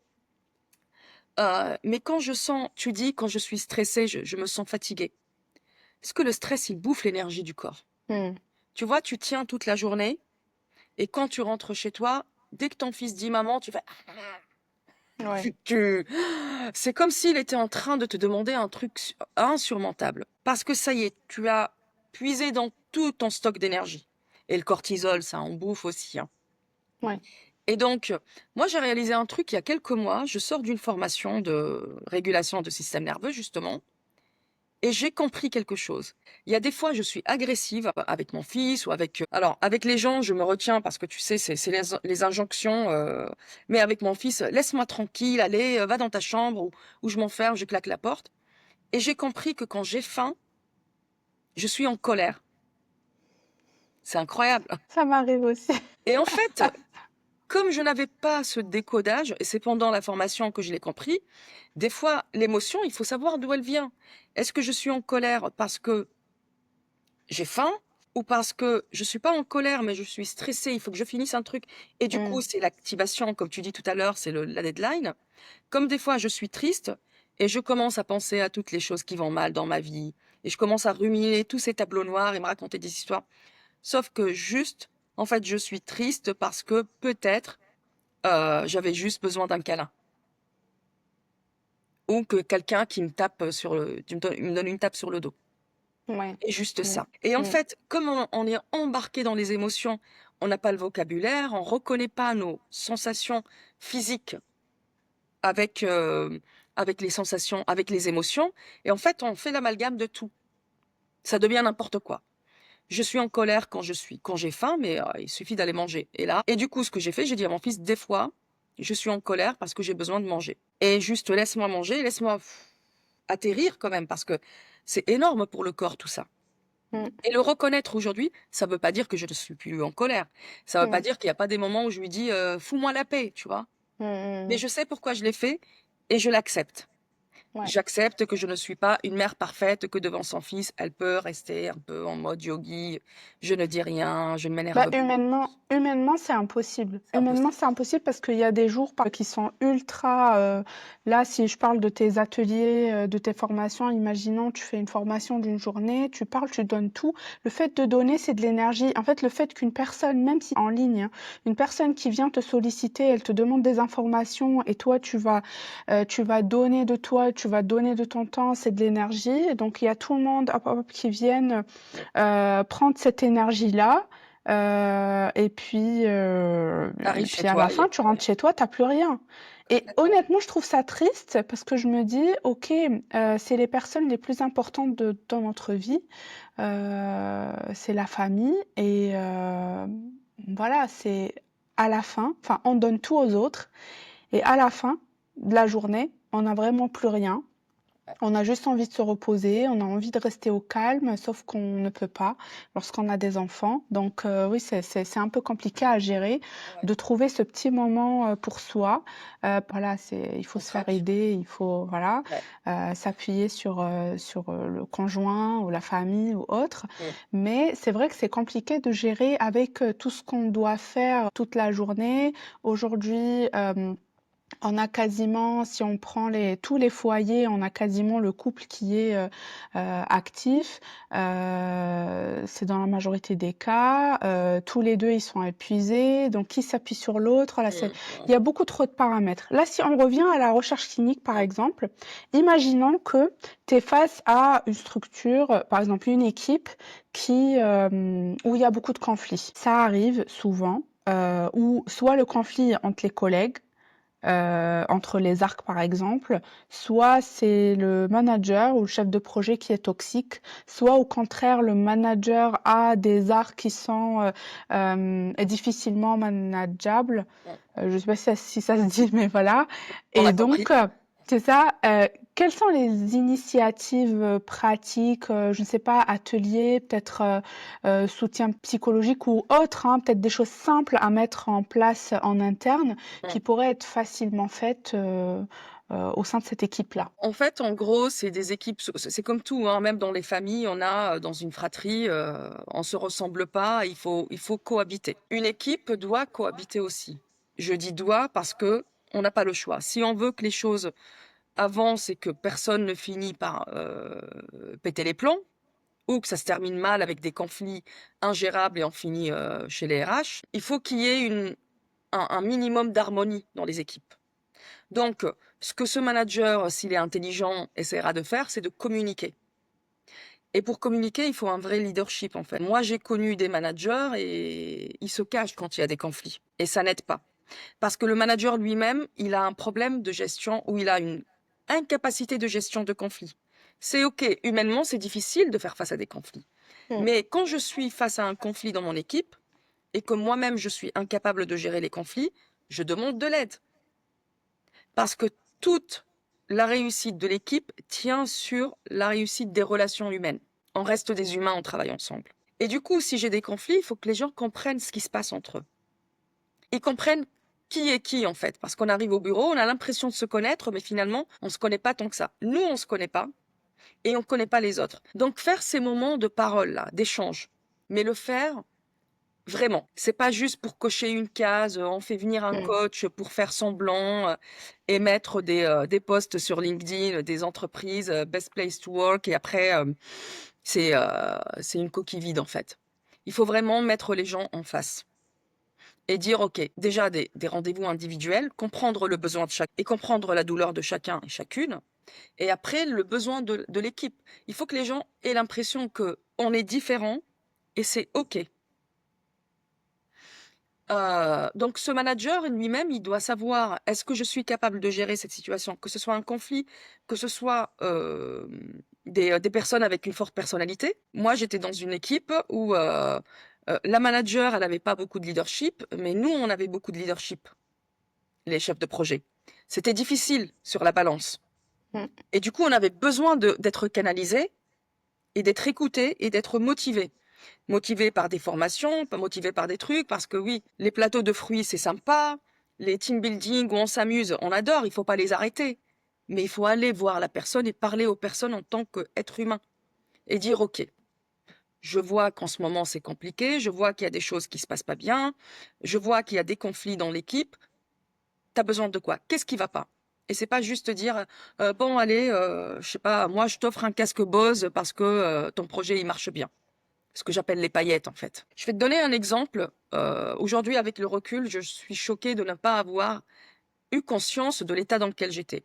Mais quand je sens, tu dis, quand je suis stressée, je me sens fatiguée. Parce que le stress, il bouffe l'énergie du corps.
Mmh.
Tu vois, tu tiens toute la journée et quand tu rentres chez toi, dès que ton fils dit maman, tu fais...
Ouais.
tu- C'est comme s'il était en train de te demander un truc insurmontable. Parce que ça y est, tu as puisé dans tout ton stock d'énergie. Et le cortisol, ça en bouffe aussi, hein.
Ouais.
Et donc, moi, j'ai réalisé un truc il y a quelques mois. Je sors d'une formation de régulation de système nerveux, justement, et j'ai compris quelque chose. Il y a des fois, je suis agressive avec mon fils ou avec... alors, avec les gens, je me retiens parce que tu sais, c'est les injonctions. Mais avec mon fils, laisse-moi tranquille, allez, va dans ta chambre ou je m'enferme, je claque la porte. Et j'ai compris que quand j'ai faim, je suis en colère. C'est incroyable.
Ça m'arrive aussi.
Et en fait, comme je n'avais pas ce décodage, et c'est pendant la formation que je l'ai compris, des fois, l'émotion, il faut savoir d'où elle vient. Est-ce que je suis en colère parce que j'ai faim ou parce que je suis pas en colère, mais je suis stressée, il faut que je finisse un truc. Et du coup,
Mmh.
c'est l'activation, comme tu dis tout à l'heure, c'est la deadline. Comme des fois, je suis triste et je commence à penser à toutes les choses qui vont mal dans ma vie. Et je commence à ruminer tous ces tableaux noirs et me raconter des histoires. Sauf que juste, en fait, je suis triste parce que peut-être j'avais juste besoin d'un câlin. Ou que quelqu'un qui me tape sur le, me donne une tape sur le dos.
Ouais.
Et juste
Mmh.
ça. Et en
Mmh.
fait, comme on est embarqué dans les émotions, on n'a pas le vocabulaire, on reconnaît pas nos sensations physiques avec, avec les sensations, avec les émotions. Et en fait, on fait l'amalgame de tout. Ça devient n'importe quoi. Je suis en colère quand j'ai faim, mais il suffit d'aller manger. Et là, et du coup, ce que j'ai fait, j'ai dit à mon fils, des fois, je suis en colère parce que j'ai besoin de manger. Et juste laisse-moi manger, laisse-moi atterrir quand même, parce que c'est énorme pour le corps tout ça.
Mmh.
Et le reconnaître aujourd'hui, ça veut pas dire que je ne suis plus en colère. Ça veut pas
Mmh.
dire qu'il y a pas des moments où je lui dis, fous-moi la paix, tu vois.
Mmh
Mais
mh.
je sais pourquoi je l'ai fait et je l'accepte.
Ouais.
J'accepte que je ne suis pas une mère parfaite, que devant son fils, elle peut rester un peu en mode yogi. Je ne dis rien, je ne
Bah,
m'énerve pas.
humainement, c'est impossible.
C'est
Humainement,
impossible.
c'est impossible parce qu'il y a des jours qui sont ultra. Là, si je parle de tes ateliers, de tes formations, imaginons, tu fais une formation d'une journée, tu parles, tu donnes tout. Le fait de donner, c'est de l'énergie. En fait, le fait qu'une personne, même si en ligne, hein, une personne qui vient te solliciter, elle te demande des informations et toi, tu vas donner de toi, tu vas donner de ton temps, c'est de l'énergie. Donc, il y a tout le monde hop, hop, qui viennent prendre cette énergie-là. Et
Arrive chez
puis à la
toi, il y a
fin, tu
plus
rentres
rien.
chez toi, t'as plus rien. Et
Complètement.
honnêtement, je trouve ça triste parce que je me dis, ok, c'est les personnes les plus importantes dans notre vie, c'est la famille et voilà, c'est à la fin, enfin, on donne tout aux autres et à la fin de la journée, on n'a vraiment plus rien. On a juste envie de se reposer, on a envie de rester au calme, sauf qu'on ne peut pas lorsqu'on a des enfants. Donc oui, c'est un peu compliqué à gérer,
Ouais.
de trouver ce petit moment pour soi. Voilà, il faut
On
se faire
craque.
aider, il faut voilà,
Ouais.
s'appuyer sur le conjoint ou la famille ou autre.
Mm.
Mais c'est vrai que c'est compliqué de gérer avec tout ce qu'on doit faire toute la journée. Aujourd'hui, on a quasiment, si on prend tous les foyers, on a quasiment le couple qui est actif. C'est dans la majorité des cas. Tous les deux, ils sont épuisés. Donc, qui s'appuie sur l'autre? Voilà,
Mm. Mm.
il y a beaucoup trop de paramètres. Là, si on revient à la recherche clinique, par
Mm.
exemple, imaginons que tu es face à une structure, par exemple une équipe où il y a beaucoup de conflits. Ça arrive souvent, où soit le conflit entre les collègues, entre les arcs par exemple, soit c'est le manager ou le chef de projet qui est toxique, soit au contraire le manager a des arcs qui sont difficilement manageables.
Mm.
Je ne sais pas si ça se dit, mais voilà.
On
Et
a compris.
donc, c'est ça. Quelles sont les initiatives pratiques, je ne sais pas, ateliers, peut-être soutien psychologique ou autre, hein, peut-être des choses simples à mettre en place en interne
Mm.
qui pourraient être facilement faites au sein de cette équipe-là?
En fait, en gros, c'est des équipes, c'est comme tout, hein, même dans les familles, on a dans une fratrie, on se ressemble pas, il faut cohabiter. Une équipe doit cohabiter aussi. Je dis doit parce que on n'a pas le choix. Si on veut que les choses avancent et que personne ne finit par péter les plombs, ou que ça se termine mal avec des conflits ingérables et on finit chez les RH, il faut qu'il y ait un minimum d'harmonie dans les équipes. Donc, ce que ce manager, s'il est intelligent, essaiera de faire, c'est de communiquer. Et pour communiquer, il faut un vrai leadership, en fait. Moi, j'ai connu des managers et ils se cachent quand il y a des conflits. Et ça n'aide pas. Parce que le manager lui-même, il a un problème de gestion ou il a une incapacité de gestion de conflits. C'est OK, humainement, c'est difficile de faire face à des conflits.
Mmh.
Mais quand je suis face à un conflit dans mon équipe et que moi-même je suis incapable de gérer les conflits, je demande de l'aide. Parce que toute la réussite de l'équipe tient sur la réussite des relations humaines. On reste des humains, on travaille ensemble. Et du coup, si j'ai des conflits, il faut que les gens comprennent ce qui se passe entre eux. Ils comprennent qui est qui, en fait. Parce qu'on arrive au bureau, on a l'impression de se connaître, mais finalement, on ne se connaît pas tant que ça. Nous, on ne se connaît pas et on ne connaît pas les autres. Donc, faire ces moments de parole, là, d'échange, mais le faire vraiment. C'est pas juste pour cocher une case, on fait venir un
Mmh.
coach pour faire semblant et mettre des posts sur LinkedIn, des entreprises, best place to work, et après, c'est une coquille vide, en fait. Il faut vraiment mettre les gens en face et dire, OK, déjà des rendez-vous individuels, comprendre le besoin de chaque et comprendre la douleur de chacun et chacune, et après le besoin de l'équipe. Il faut que les gens aient l'impression qu'on est différents et c'est OK. Donc ce manager lui-même, il doit savoir, est-ce que je suis capable de gérer cette situation? Que ce soit un conflit, que ce soit, des personnes avec une forte personnalité. Moi, j'étais dans une équipe où, la manager, elle avait pas beaucoup de leadership, mais nous, on avait beaucoup de leadership, les chefs de projet. C'était difficile sur la balance
Mmh.
et du coup, on avait besoin d'être canalisés et d'être écoutés et d'être motivés. Motivé par des formations, pas motivé par des trucs, parce que oui, les plateaux de fruits, c'est sympa, les team building où on s'amuse, on adore, il faut pas les arrêter. Mais il faut aller voir la personne et parler aux personnes en tant qu'être humain. Et dire, OK, je vois qu'en ce moment c'est compliqué, je vois qu'il y a des choses qui se passent pas bien, je vois qu'il y a des conflits dans l'équipe, t'as besoin de quoi? Qu'est-ce qui va pas? Et c'est pas juste dire, bon allez, je sais pas, moi je t'offre un casque Bose parce que ton projet il marche bien. Ce que j'appelle les paillettes, en fait. Je vais te donner un exemple. Aujourd'hui, avec le recul, je suis choquée de ne pas avoir eu conscience de l'état dans lequel j'étais.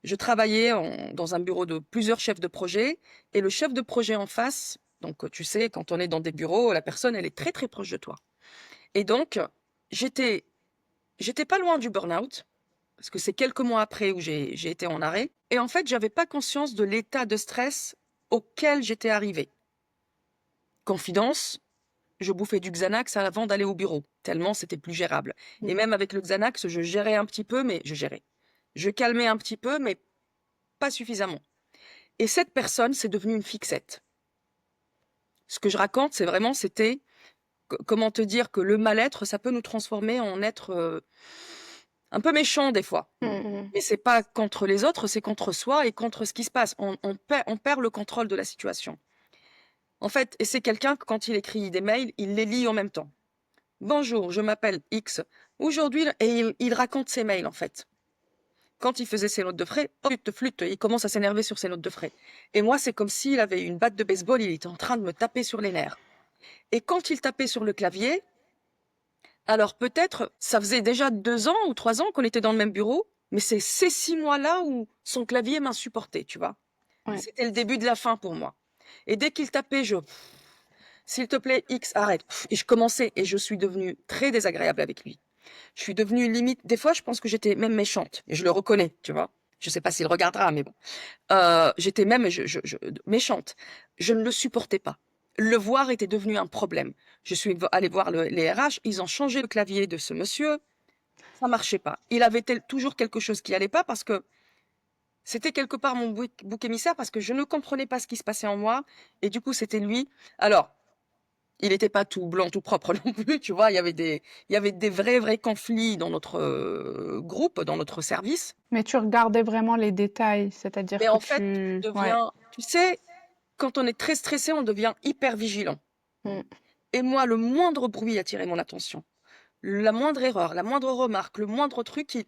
Je travaillais dans un bureau de plusieurs chefs de projet et le chef de projet en face, donc tu sais, quand on est dans des bureaux, la personne, elle est très très proche de toi. Et donc, j'étais, j'étais pas loin du burn-out parce que c'est quelques mois après où j'ai été en arrêt. Et en fait, j'avais pas conscience de l'état de stress auquel j'étais arrivée. Confidence, je bouffais du Xanax avant d'aller au bureau, tellement c'était plus gérable. Et
Mmh.
même avec le Xanax, je gérais un petit peu, mais je gérais. Je calmais un petit peu, mais pas suffisamment. Et cette personne, c'est devenu une fixette. Ce que je raconte, c'est vraiment, c'était, comment te dire que le mal-être, ça peut nous transformer en être un peu méchant des fois.
Mmh mh.
Mais c'est pas contre les autres, c'est contre soi et contre ce qui se passe. On perd le contrôle de la situation. En fait, et c'est quelqu'un que quand il écrit des mails, il les lit en même temps. Bonjour, je m'appelle X. Aujourd'hui, et il raconte ses mails en fait. Quand il faisait ses notes de frais, oh, flûte, flûte, il commence à s'énerver sur ses notes de frais. Et moi, c'est comme s'il avait une batte de baseball, il était en train de me taper sur les nerfs. Et quand il tapait sur le clavier, alors peut-être, ça faisait déjà 2 ans ou 3 ans qu'on était dans le même bureau, mais c'est ces 6 mois-là où son clavier m'insupportait, tu vois.
Ouais.
C'était le début de la fin pour moi. Et dès qu'il tapait, s'il te plaît, X, arrête. Et je commençais, et je suis devenue très désagréable avec lui. Je suis devenue limite, des fois, je pense que j'étais même méchante. Et je le reconnais, tu vois. Je sais pas s'il regardera, mais bon. J'étais même méchante. Je ne le supportais pas. Le voir était devenu un problème. Je suis allée voir les RH, ils ont changé le clavier de ce monsieur. Ça marchait pas. Il avait toujours quelque chose qui allait pas parce que c'était quelque part mon bouc émissaire parce que je ne comprenais pas ce qui se passait en moi. Et du coup, c'était lui. Alors, il n'était pas tout blanc, tout propre non plus, tu vois. Il y avait des vrais conflits dans notre groupe, dans notre service.
Mais tu regardais vraiment les détails, c'est-à-dire
Mais
que
en fait,
tu ouais.
tu sais, quand on est très stressé, on devient hyper vigilant.
Mmh.
Et moi, le moindre bruit attirait mon attention. La moindre erreur, la moindre remarque, le moindre truc,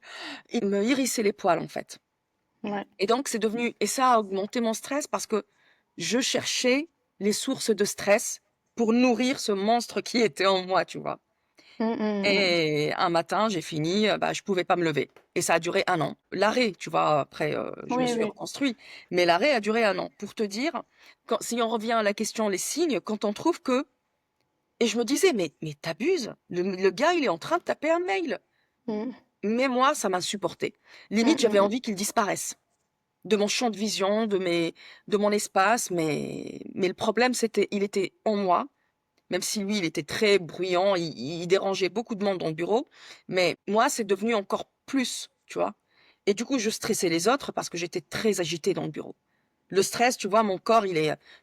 il me hérissait les poils, en fait.
Ouais.
Et donc, et ça a augmenté mon stress parce que je cherchais les sources de stress pour nourrir ce monstre qui était en moi, tu vois.
Mmh mh mh.
Et un matin, j'ai fini, bah, je pouvais pas me lever et ça a duré 1 an. L'arrêt, tu vois, après, je me
Oui,
suis
oui.
reconstruit, mais l'arrêt a duré 1 an. Pour te dire, si on revient à la question, les signes, quand on trouve que et je me disais: «Mais tu le gars, il est en train de taper un mail.
Mmh.
Mais moi, ça m'insupportait.
Mmh
Limite,
mh
j'avais
mh.
envie qu'il disparaisse de mon champ de vision, de mon espace, mais le problème, c'était il était en moi, même si lui, il était très bruyant, il dérangeait beaucoup de monde dans le bureau, mais moi, c'est devenu encore plus, tu vois? Et du coup, je stressais les autres parce que j'étais très agitée dans le bureau. Le stress, tu vois, mon corps,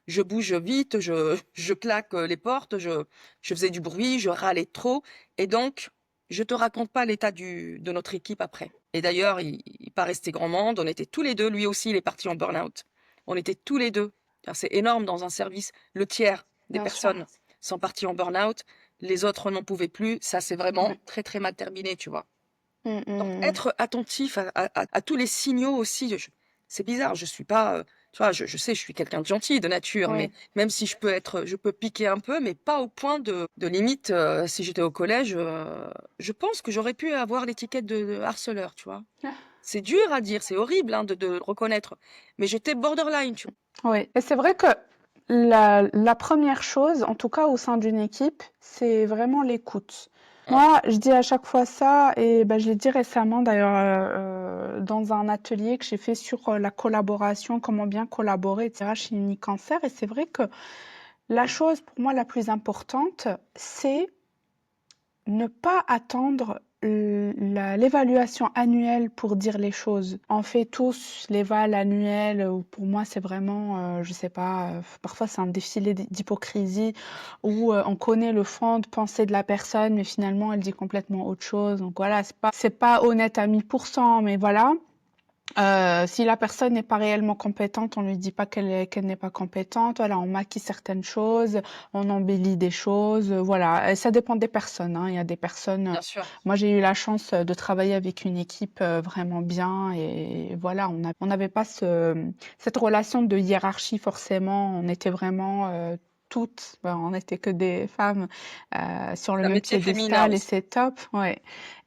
je bouge vite, je claque les portes, je faisais du bruit, je râlais trop. Et donc, je te raconte pas l'état de notre équipe après. Et d'ailleurs, il pas resté grand monde. On était tous les deux. Lui aussi, il est parti en burn-out. On était tous les deux. Alors, c'est énorme dans un service. Le tiers des
Bien sûr.
personnes sont partis en burn-out. Les autres n'en pouvaient plus. Ça, c'est vraiment
Ouais.
très, très mal terminé, tu vois.
Mmh
Donc
mmh mh.
être attentif à tous les signaux aussi, c'est bizarre, je suis pas, tu vois, je sais, je suis quelqu'un de gentil de nature, mais
Ouais.
même si je peux piquer un peu, mais pas au point de limite, si j'étais au collège, je pense que j'aurais pu avoir l'étiquette de harceleur, tu vois? C'est dur à dire, c'est horrible, hein, de le reconnaître, mais j'étais borderline, tu
Oui, et c'est vrai que la première chose, en tout cas au sein d'une équipe, c'est vraiment l'écoute.
vois? Ouais,
Moi, je dis à chaque fois ça et bah, je l'ai dit récemment d'ailleurs, dans un atelier que j'ai fait sur, la collaboration, comment bien collaborer et cetera chez Unicancer et c'est vrai que la chose pour moi la plus importante, c'est ne pas attendre l'évaluation annuelle pour dire les choses. On fait tous l'éval annuel, où pour moi c'est vraiment, je sais pas, parfois c'est un défilé d'hypocrisie où on connaît le fond de pensée de la personne, mais finalement elle dit complètement autre chose. Donc voilà, c'est pas honnête à 1000%, mais voilà. Si la personne n'est pas réellement compétente, on lui dit pas qu'elle n'est pas compétente. Voilà, on maquille certaines choses, on embellit des choses, voilà. Et ça dépend des personnes, hein. Il y a des personnes.
bien sûr.
Moi, j'ai eu la chance de travailler avec une équipe vraiment bien et voilà, on n'avait pas cette relation de hiérarchie forcément. On était vraiment toutes, ben, on n'était que des femmes sur le
C'est un
même
métier féminin
piédestal et
aussi.
c'est top, ouais.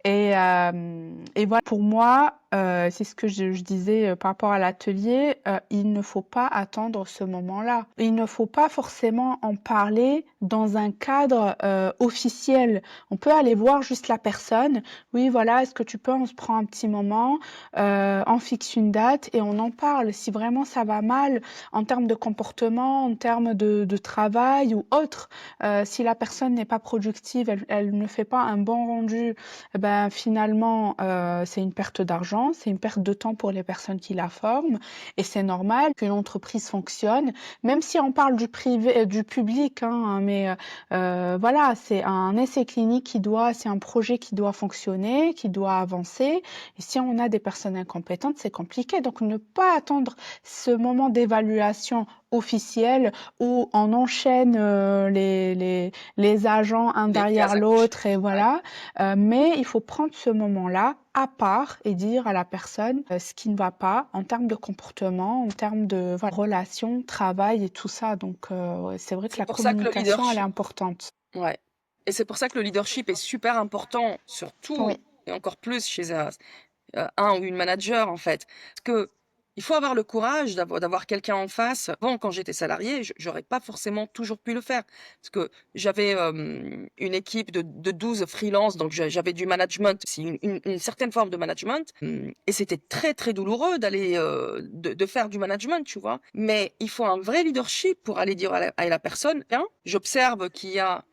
Et voilà, pour moi, c'est ce que je disais, par rapport à l'atelier, il ne faut pas attendre ce moment-là. Il ne faut pas forcément en parler dans un cadre, officiel. On peut aller voir juste la personne: «Oui, voilà, est-ce que tu peux on se prend un petit moment, on fixe une date et on en parle». Si vraiment ça va mal en termes de comportement, en termes de travail ou autre, si la personne n'est pas productive, elle ne fait pas un bon rendu, eh ben, finalement, c'est une perte d'argent, c'est une perte de temps pour les personnes qui la forment et c'est normal qu'une entreprise fonctionne, même si on parle du privé du public, hein, mais voilà, c'est un essai clinique c'est un projet qui doit fonctionner, qui doit avancer et si on a des personnes incompétentes, c'est compliqué. Donc ne pas attendre ce moment d'évaluation officielle où on enchaîne, les agents un
Les
derrière
cases à cocher.
l'autre et
Ouais.
voilà. Mais il faut prendre ce moment-là à part et dire à la personne, ce qui ne va pas en termes de comportement, en termes de, voilà, relations, travail et tout ça. Donc, ouais, c'est vrai que
C'est
la
pour ça que le
communication, elle est
leadership
importante.
Ouais, et c'est pour ça que le leadership est super important,
Oui.
surtout et encore plus chez un ou une manager, en fait. Parce que il faut avoir le courage d'avoir quelqu'un en face. Bon, quand j'étais salariée, j'aurais pas forcément toujours pu le faire. Parce que j'avais, une équipe de 12 freelances, donc j'avais du management, aussi une certaine forme de management, et c'était très, très douloureux d'aller, de faire du management, tu vois? Mais il faut un vrai leadership pour aller dire à la personne: «Tiens, j'observe qu'il y a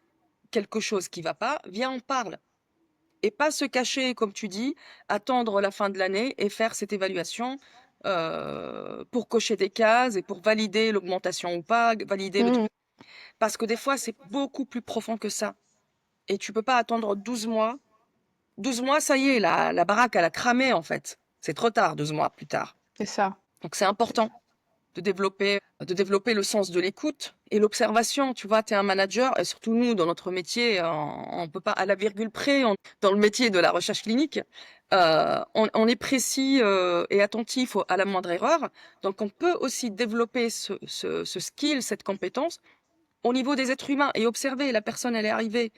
quelque chose qui va pas, viens, on parle». Et pas se cacher, comme tu dis, attendre la fin de l'année et faire cette évaluation, pour cocher des cases et pour valider l'augmentation ou pas, valider le truc.
Mmh.
Parce que des fois, c'est beaucoup plus profond que ça et tu peux pas attendre 12 mois. 12 mois, ça y est, la baraque, elle a cramé, en fait. C'est trop tard, 12 mois plus tard.
C'est ça.
Donc c'est important de développer le sens de l'écoute et l'observation. Tu vois, tu es un manager et surtout nous, dans notre métier, on peut pas à la virgule près, dans le métier de la recherche clinique, on est précis et attentif à la moindre erreur. Donc on peut aussi développer ce skill, cette compétence au niveau des êtres humains et observer la personne, elle est arrivée,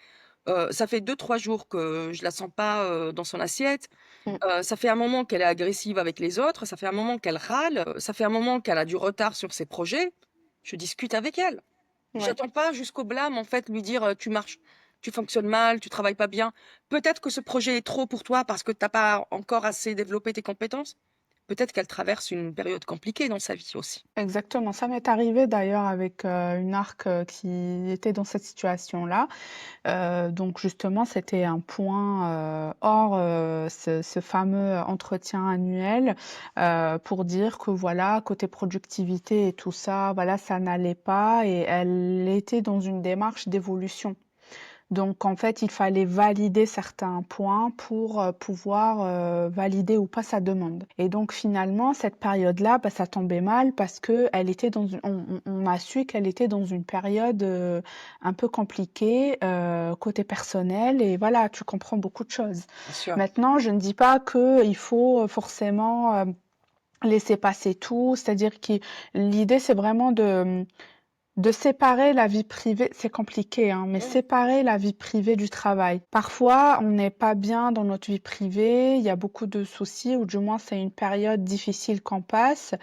ça fait 2 3 jours que je la sens pas dans son assiette.
Mmh.
Ça fait un moment qu'elle est agressive avec les autres, ça fait un moment qu'elle râle, ça fait un moment qu'elle a du retard sur ses projets. Je discute avec elle.
Ouais.
J'attends pas jusqu'au blâme, en fait, lui dire: «Tu marches». tu fonctionnes mal, tu travailles pas bien. Peut-être que ce projet est trop pour toi parce que tu as pas encore assez développé tes compétences. Peut-être qu'elle traverse une période compliquée dans sa vie aussi.
Exactement, ça m'est arrivé d'ailleurs avec, une arc, qui était dans cette situation-là. Donc justement, c'était un point, hors, ce fameux entretien annuel, pour dire que voilà, côté productivité et tout ça, voilà, ça n'allait pas et elle était dans une démarche d'évolution. Donc en fait, il fallait valider certains points pour, pouvoir, valider ou pas sa demande et donc finalement, cette période-là, bah, ça tombait mal parce qu'elle était dans une on a su qu'elle était dans une période, un peu compliquée, côté personnel et voilà, tu comprends beaucoup de choses.
Bien sûr.
Maintenant, je ne dis pas qu'il faut, forcément, laisser passer tout, c'est-à-dire l'idée, c'est vraiment de séparer la vie privée, c'est compliqué, hein, mais
Mmh.
séparer la vie privée du travail. Parfois, on n'est pas bien dans notre vie privée, il y a beaucoup de soucis, ou du moins c'est une période difficile qu'on passe,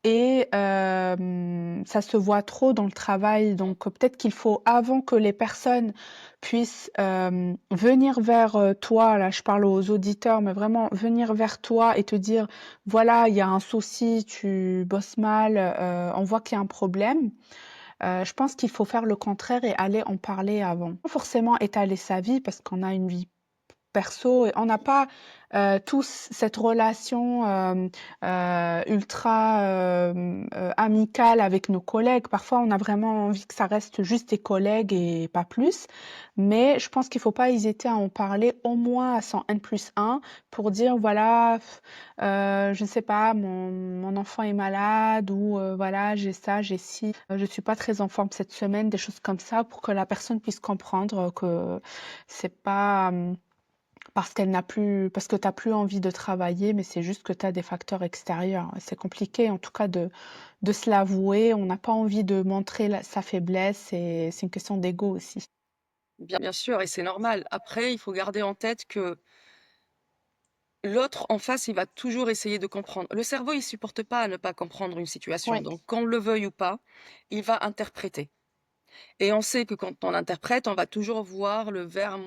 et ça se voit trop dans le travail. Donc peut-être qu'il faut, avant que les personnes puissent venir vers toi, là je parle aux auditeurs, mais vraiment venir vers toi et te dire, voilà, il y a un souci, tu bosses mal, on voit qu'il y a un problème. Je pense qu'il faut faire le contraire et aller en parler avant. Pas forcément étaler sa vie parce qu'on a une vie perso et on n'a pas, tous cette relation, ultra, amicale avec nos collègues. Parfois, on a vraiment envie que ça reste juste des collègues et pas plus. Mais je pense qu'il faut pas hésiter à en parler au moins à son N+1 pour dire: «Voilà, je ne sais pas, mon enfant est malade» ou «Voilà, j'ai ça, j'ai ci, je suis pas très en forme cette semaine», des choses comme ça pour que la personne puisse comprendre que c'est pas, parce que tu as plus envie de travailler, mais c'est juste que tu as des facteurs extérieurs. C'est compliqué en tout cas de se l'avouer. On n'a pas envie de montrer sa faiblesse et c'est une question d'ego aussi.
Bien sûr, et c'est normal. Après, il faut garder en tête que l'autre en face, il va toujours essayer de comprendre. Le cerveau, il supporte pas à ne pas comprendre une situation.
Oui,
Donc, qu'on le veuille ou pas, il va interpréter. Et on sait que quand on interprète, on va toujours voir le verre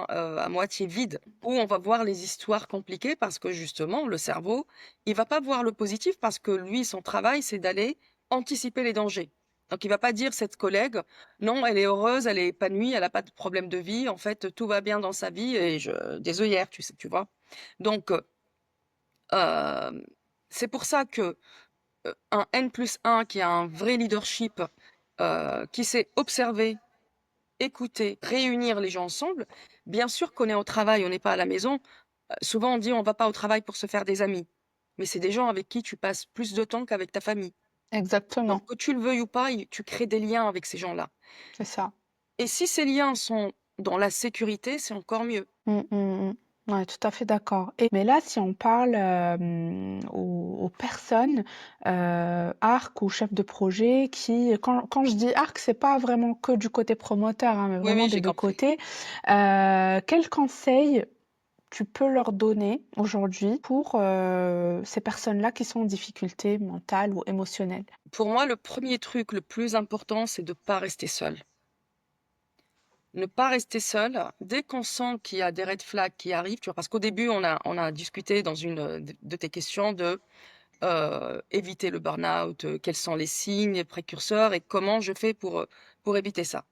à moitié vide, ou on va voir les histoires compliquées parce que justement, le cerveau, il va pas voir le positif parce que lui, son travail, c'est d'aller anticiper les dangers. Donc, il va pas dire cette collègue, non, elle est heureuse, elle est épanouie, elle a pas de problème de vie, en fait, tout va bien dans sa vie et des œillères, tu sais, tu vois. Donc, c'est pour ça que un N+1 qui a un vrai leadership, qui sait observer, écouter, réunir les gens ensemble. Bien sûr qu'on est au travail, on n'est pas à la maison. Souvent on dit on va pas au travail pour se faire des amis. Mais c'est des gens avec qui tu passes plus de temps qu'avec ta famille. Donc
exactement,
que tu le veuilles ou pas, tu crées des liens avec ces gens-là.
c'est ça.
Et si ces liens sont dans la sécurité, c'est encore mieux.
Mmh, mmh, mmh. Ouais, tout à fait d'accord et mais là, si on parle, aux personnes, ARC ou chefs de projet qui quand je dis ARC, c'est pas vraiment que du côté promoteur, hein, mais
Oui,
vraiment
oui,
des
j'ai
2
compris.
côtés. Quels conseils tu peux leur donner aujourd'hui pour, ces personnes-là qui sont en difficulté mentale ou émotionnelle?
Pour moi, le premier truc le plus important, c'est de pas rester seul. Ne pas rester seul. Dès qu'on sent qu'il y a des red flags qui arrivent, tu vois, parce qu'au début, on a discuté dans une de tes questions de éviter le burn-out, quels sont les signes précurseurs et comment je fais pour éviter ça.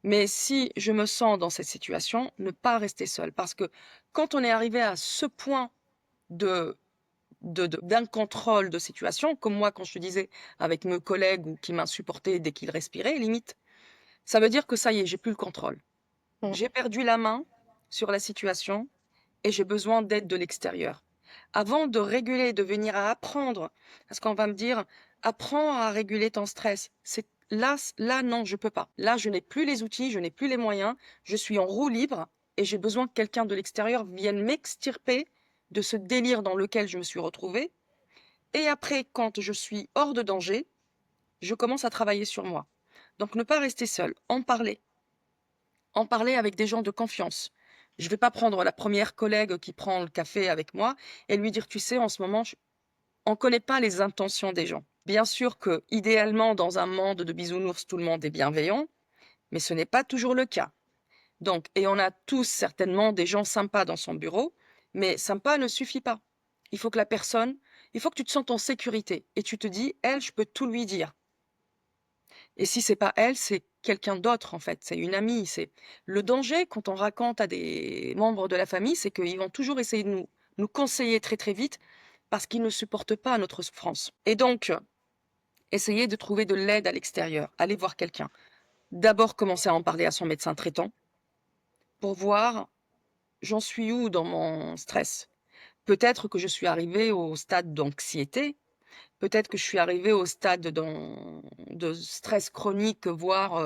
Mais si je me sens dans cette situation, ne pas rester seul. Parce que quand on est arrivé à ce point de, d'incontrôle de situation, comme moi quand je te disais avec mes collègues ou qui m'insupportaient dès qu'ils respiraient, limite, ça veut dire que ça y est, j'ai plus le contrôle.
Mmh.
J'ai perdu la main sur la situation et j'ai besoin d'aide de l'extérieur. Avant de réguler, de venir à apprendre, parce qu'on va me dire, apprends à réguler ton stress. C'est là, non, je peux pas. Là, je n'ai plus les outils, je n'ai plus les moyens, je suis en roue libre et j'ai besoin que quelqu'un de l'extérieur vienne m'extirper de ce délire dans lequel je me suis retrouvée. Et après, quand je suis hors de danger, je commence à travailler sur moi. Donc, ne pas rester seul, en parler avec des gens de confiance. Je ne vais pas prendre la première collègue qui prend le café avec moi et lui dire, tu sais, en ce moment, on ne connaît pas les intentions des gens. Bien sûr que, idéalement, dans un monde de bisounours, tout le monde est bienveillant, mais ce n'est pas toujours le cas. Donc et on a tous certainement des gens sympas dans son bureau, mais sympa ne suffit pas. Il faut que la personne il faut que tu te sentes en sécurité et tu te dis: «Elle, je peux tout lui dire». Et si c'est pas elle, c'est quelqu'un d'autre, en fait, c'est une amie, c'est le danger quand on raconte à des membres de la famille, c'est qu'ils vont toujours essayer de nous conseiller très, très vite parce qu'ils ne supportent pas notre souffrance et donc essayer de trouver de l'aide à l'extérieur, aller voir quelqu'un. D'abord commencer à en parler à son médecin traitant pour voir j'en suis où dans mon stress. Peut-être que je suis arrivée au stade d'anxiété. Peut-être que je suis arrivée au stade de stress chronique, voire,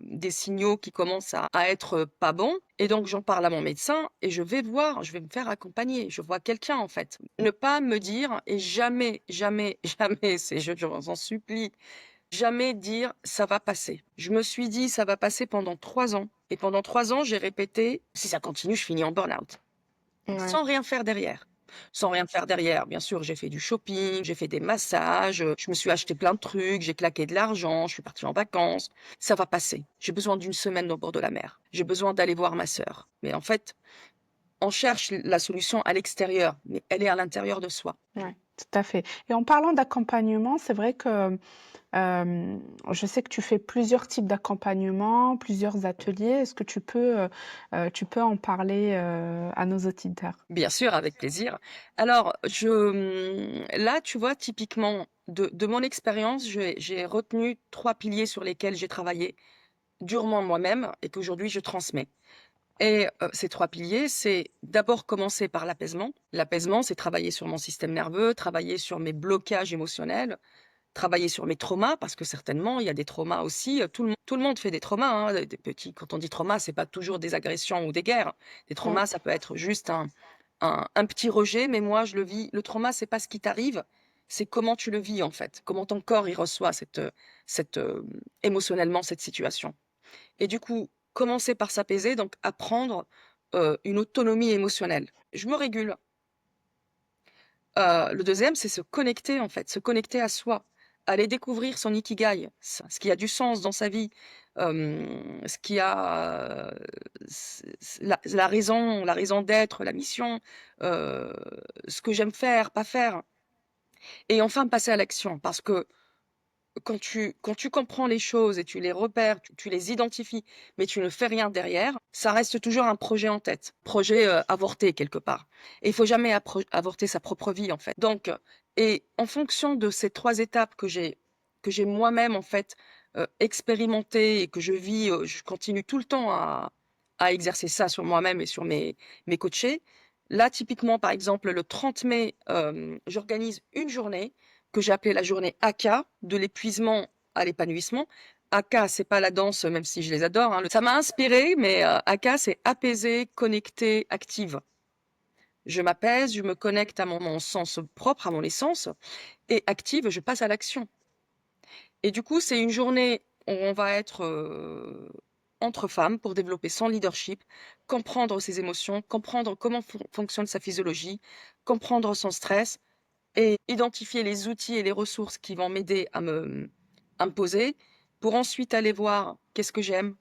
des signaux qui commencent à être pas bons et donc j'en parle à mon médecin et je vais me faire accompagner. Je vois quelqu'un, en fait. Ne pas me dire et jamais, jamais, jamais, c'est je vous en supplie, jamais dire: «Ça va passer». Je me suis dit: «Ça va passer» pendant 3 ans et pendant 3 ans, j'ai répété: «Si ça continue, je finis en burn-out».
Ouais.
Sans rien faire derrière. Sans rien faire derrière, bien sûr, j'ai fait du shopping, j'ai fait des massages, je me suis acheté plein de trucs, j'ai claqué de l'argent, je suis partie en vacances. Ça va passer. J'ai besoin d'une semaine au bord de la mer. J'ai besoin d'aller voir ma sœur. Mais en fait, on cherche la solution à l'extérieur, mais elle est à l'intérieur de soi.
Ouais, tout à fait. Et en parlant d'accompagnement, c'est vrai que, je sais que tu fais plusieurs types d'accompagnement, plusieurs ateliers. Est-ce que tu peux en parler, à nos auditeurs?
Bien sûr, avec plaisir. Alors, là, tu vois, typiquement, de mon expérience, j'ai retenu 3 piliers sur lesquels j'ai travaillé durement moi-même et qu'aujourd'hui je transmets. Et ces 3 piliers, c'est d'abord commencer par l'apaisement. L'apaisement, c'est travailler sur mon système nerveux, travailler sur mes blocages émotionnels, travailler sur mes traumas parce que certainement il y a des traumas aussi, tout le monde fait des traumas, hein, des petits quand on dit trauma, c'est pas toujours des agressions ou des guerres. Des
Mmh,
traumas, ça peut être juste un petit rejet, mais moi je le vis le trauma, c'est pas ce qui t'arrive, c'est comment tu le vis, en fait. Comment ton corps, il reçoit émotionnellement cette situation. Et du coup, commencer par s'apaiser, donc apprendre, une autonomie émotionnelle. Je me régule. Le deuxième, c'est se connecter, en fait, se connecter à soi, aller découvrir son ikigai, ce qui a du sens dans sa vie, ce qui a, la raison d'être, la mission, heu, ce que j'aime faire, pas faire et enfin passer à l'action parce que quand tu comprends les choses et tu les repères, tu les identifies, mais tu ne fais rien derrière, ça reste toujours un projet en tête, projet, avorté quelque part et il faut jamais avorter sa propre vie, en fait. Donc et en fonction de ces 3 étapes que j'ai moi-même, en fait, expérimentées et que je vis, je continue tout le temps à exercer ça sur moi-même et sur mes coachés. Là, typiquement, par exemple, le 30 mai, j'organise une journée que j'ai appelée la journée AKA, de l'épuisement à l'épanouissement. AKA, c'est pas la danse, même si je les adore, hein. Ça m'a inspirée, mais AKA, c'est apaisée, connectée, active. Je m'apaise, je me connecte à mon sens propre, à mon essence, et active, je passe à l'action. Et du coup, c'est une journée où on va être entre femmes pour développer son leadership, comprendre ses émotions, comprendre comment fonctionne sa physiologie, comprendre son stress, et identifier les outils et les ressources qui vont m'aider à me poser pour ensuite aller voir qu'est-ce que j'aime,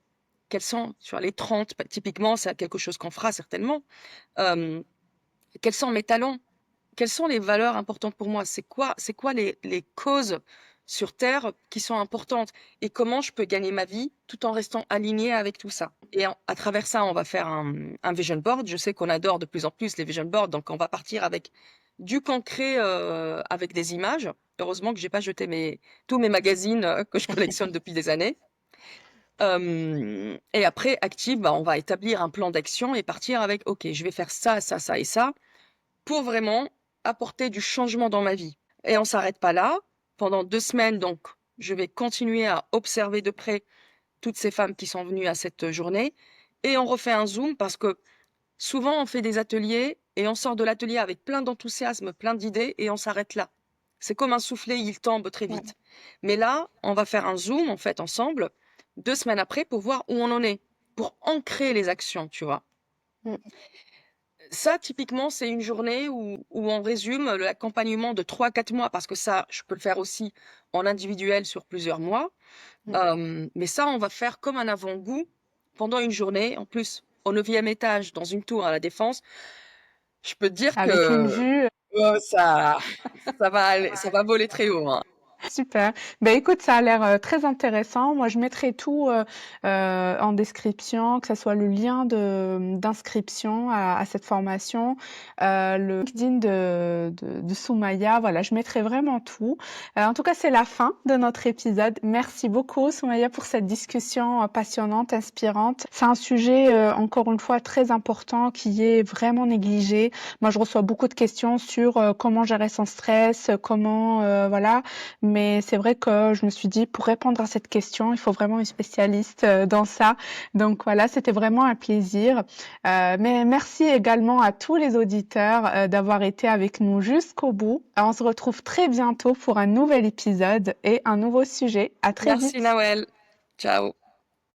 quels sont sur les 30 typiquement, c'est quelque chose qu'on fera certainement, hem, quels sont mes talents? Quelles sont les valeurs importantes pour moi? C'est quoi les causes sur terre qui sont importantes? Et comment je peux gagner ma vie tout en restant alignée avec tout ça? Et à travers ça, on va faire un vision board. Je sais qu'on adore de plus en plus les vision boards, donc on va partir avec du concret, avec des images. Heureusement que j'ai pas jeté tous mes magazines, que je collectionne depuis des années. Et après active, bah, on va établir un plan d'action et partir avec: «OK, je vais faire ça, ça, ça et ça». Pour vraiment apporter du changement dans ma vie et on s'arrête pas là. Pendant 2 semaines donc, je vais continuer à observer de près toutes ces femmes qui sont venues à cette journée et on refait un zoom parce que souvent on fait des ateliers et on sort de l'atelier avec plein d'enthousiasme, plein d'idées et on s'arrête là. C'est comme un soufflet, il tombe très
ouais.
vite. Mais là, on va faire un zoom en fait ensemble, 2 semaines après pour voir où on en est, pour ancrer les actions, tu vois?
Mmh,
Ça, typiquement, c'est une journée où on résume l'accompagnement de 3 4 mois parce que ça, je peux le faire aussi en individuel sur plusieurs mois.
mmh.
Mais ça, on va faire comme un avant-goût pendant une journée, en plus au 9e étage dans une tour à La Défense, je peux te dire
Avec une
que,
vue,
ça ça va voler très haut, hein.
super. Ben écoute, ça a l'air très intéressant. Moi, je mettrai tout en description, que ce soit le lien d'inscription à cette formation, le LinkedIn de Soumaya. Voilà, je mettrai vraiment tout. En tout cas, c'est la fin de notre épisode. Merci beaucoup, Soumaya, pour cette discussion passionnante, inspirante. C'est un sujet, encore une fois, très important qui est vraiment négligé. Moi, je reçois beaucoup de questions sur comment gérer son stress, comment, voilà. Mais c'est vrai que je me suis dit, pour répondre à cette question, il faut vraiment une spécialiste dans ça. Donc voilà, c'était vraiment un plaisir. Mais merci également à tous les auditeurs d'avoir été avec nous jusqu'au bout. On se retrouve très bientôt pour un nouvel épisode et un nouveau sujet. À très
Merci
vite.
Nawel. Ciao.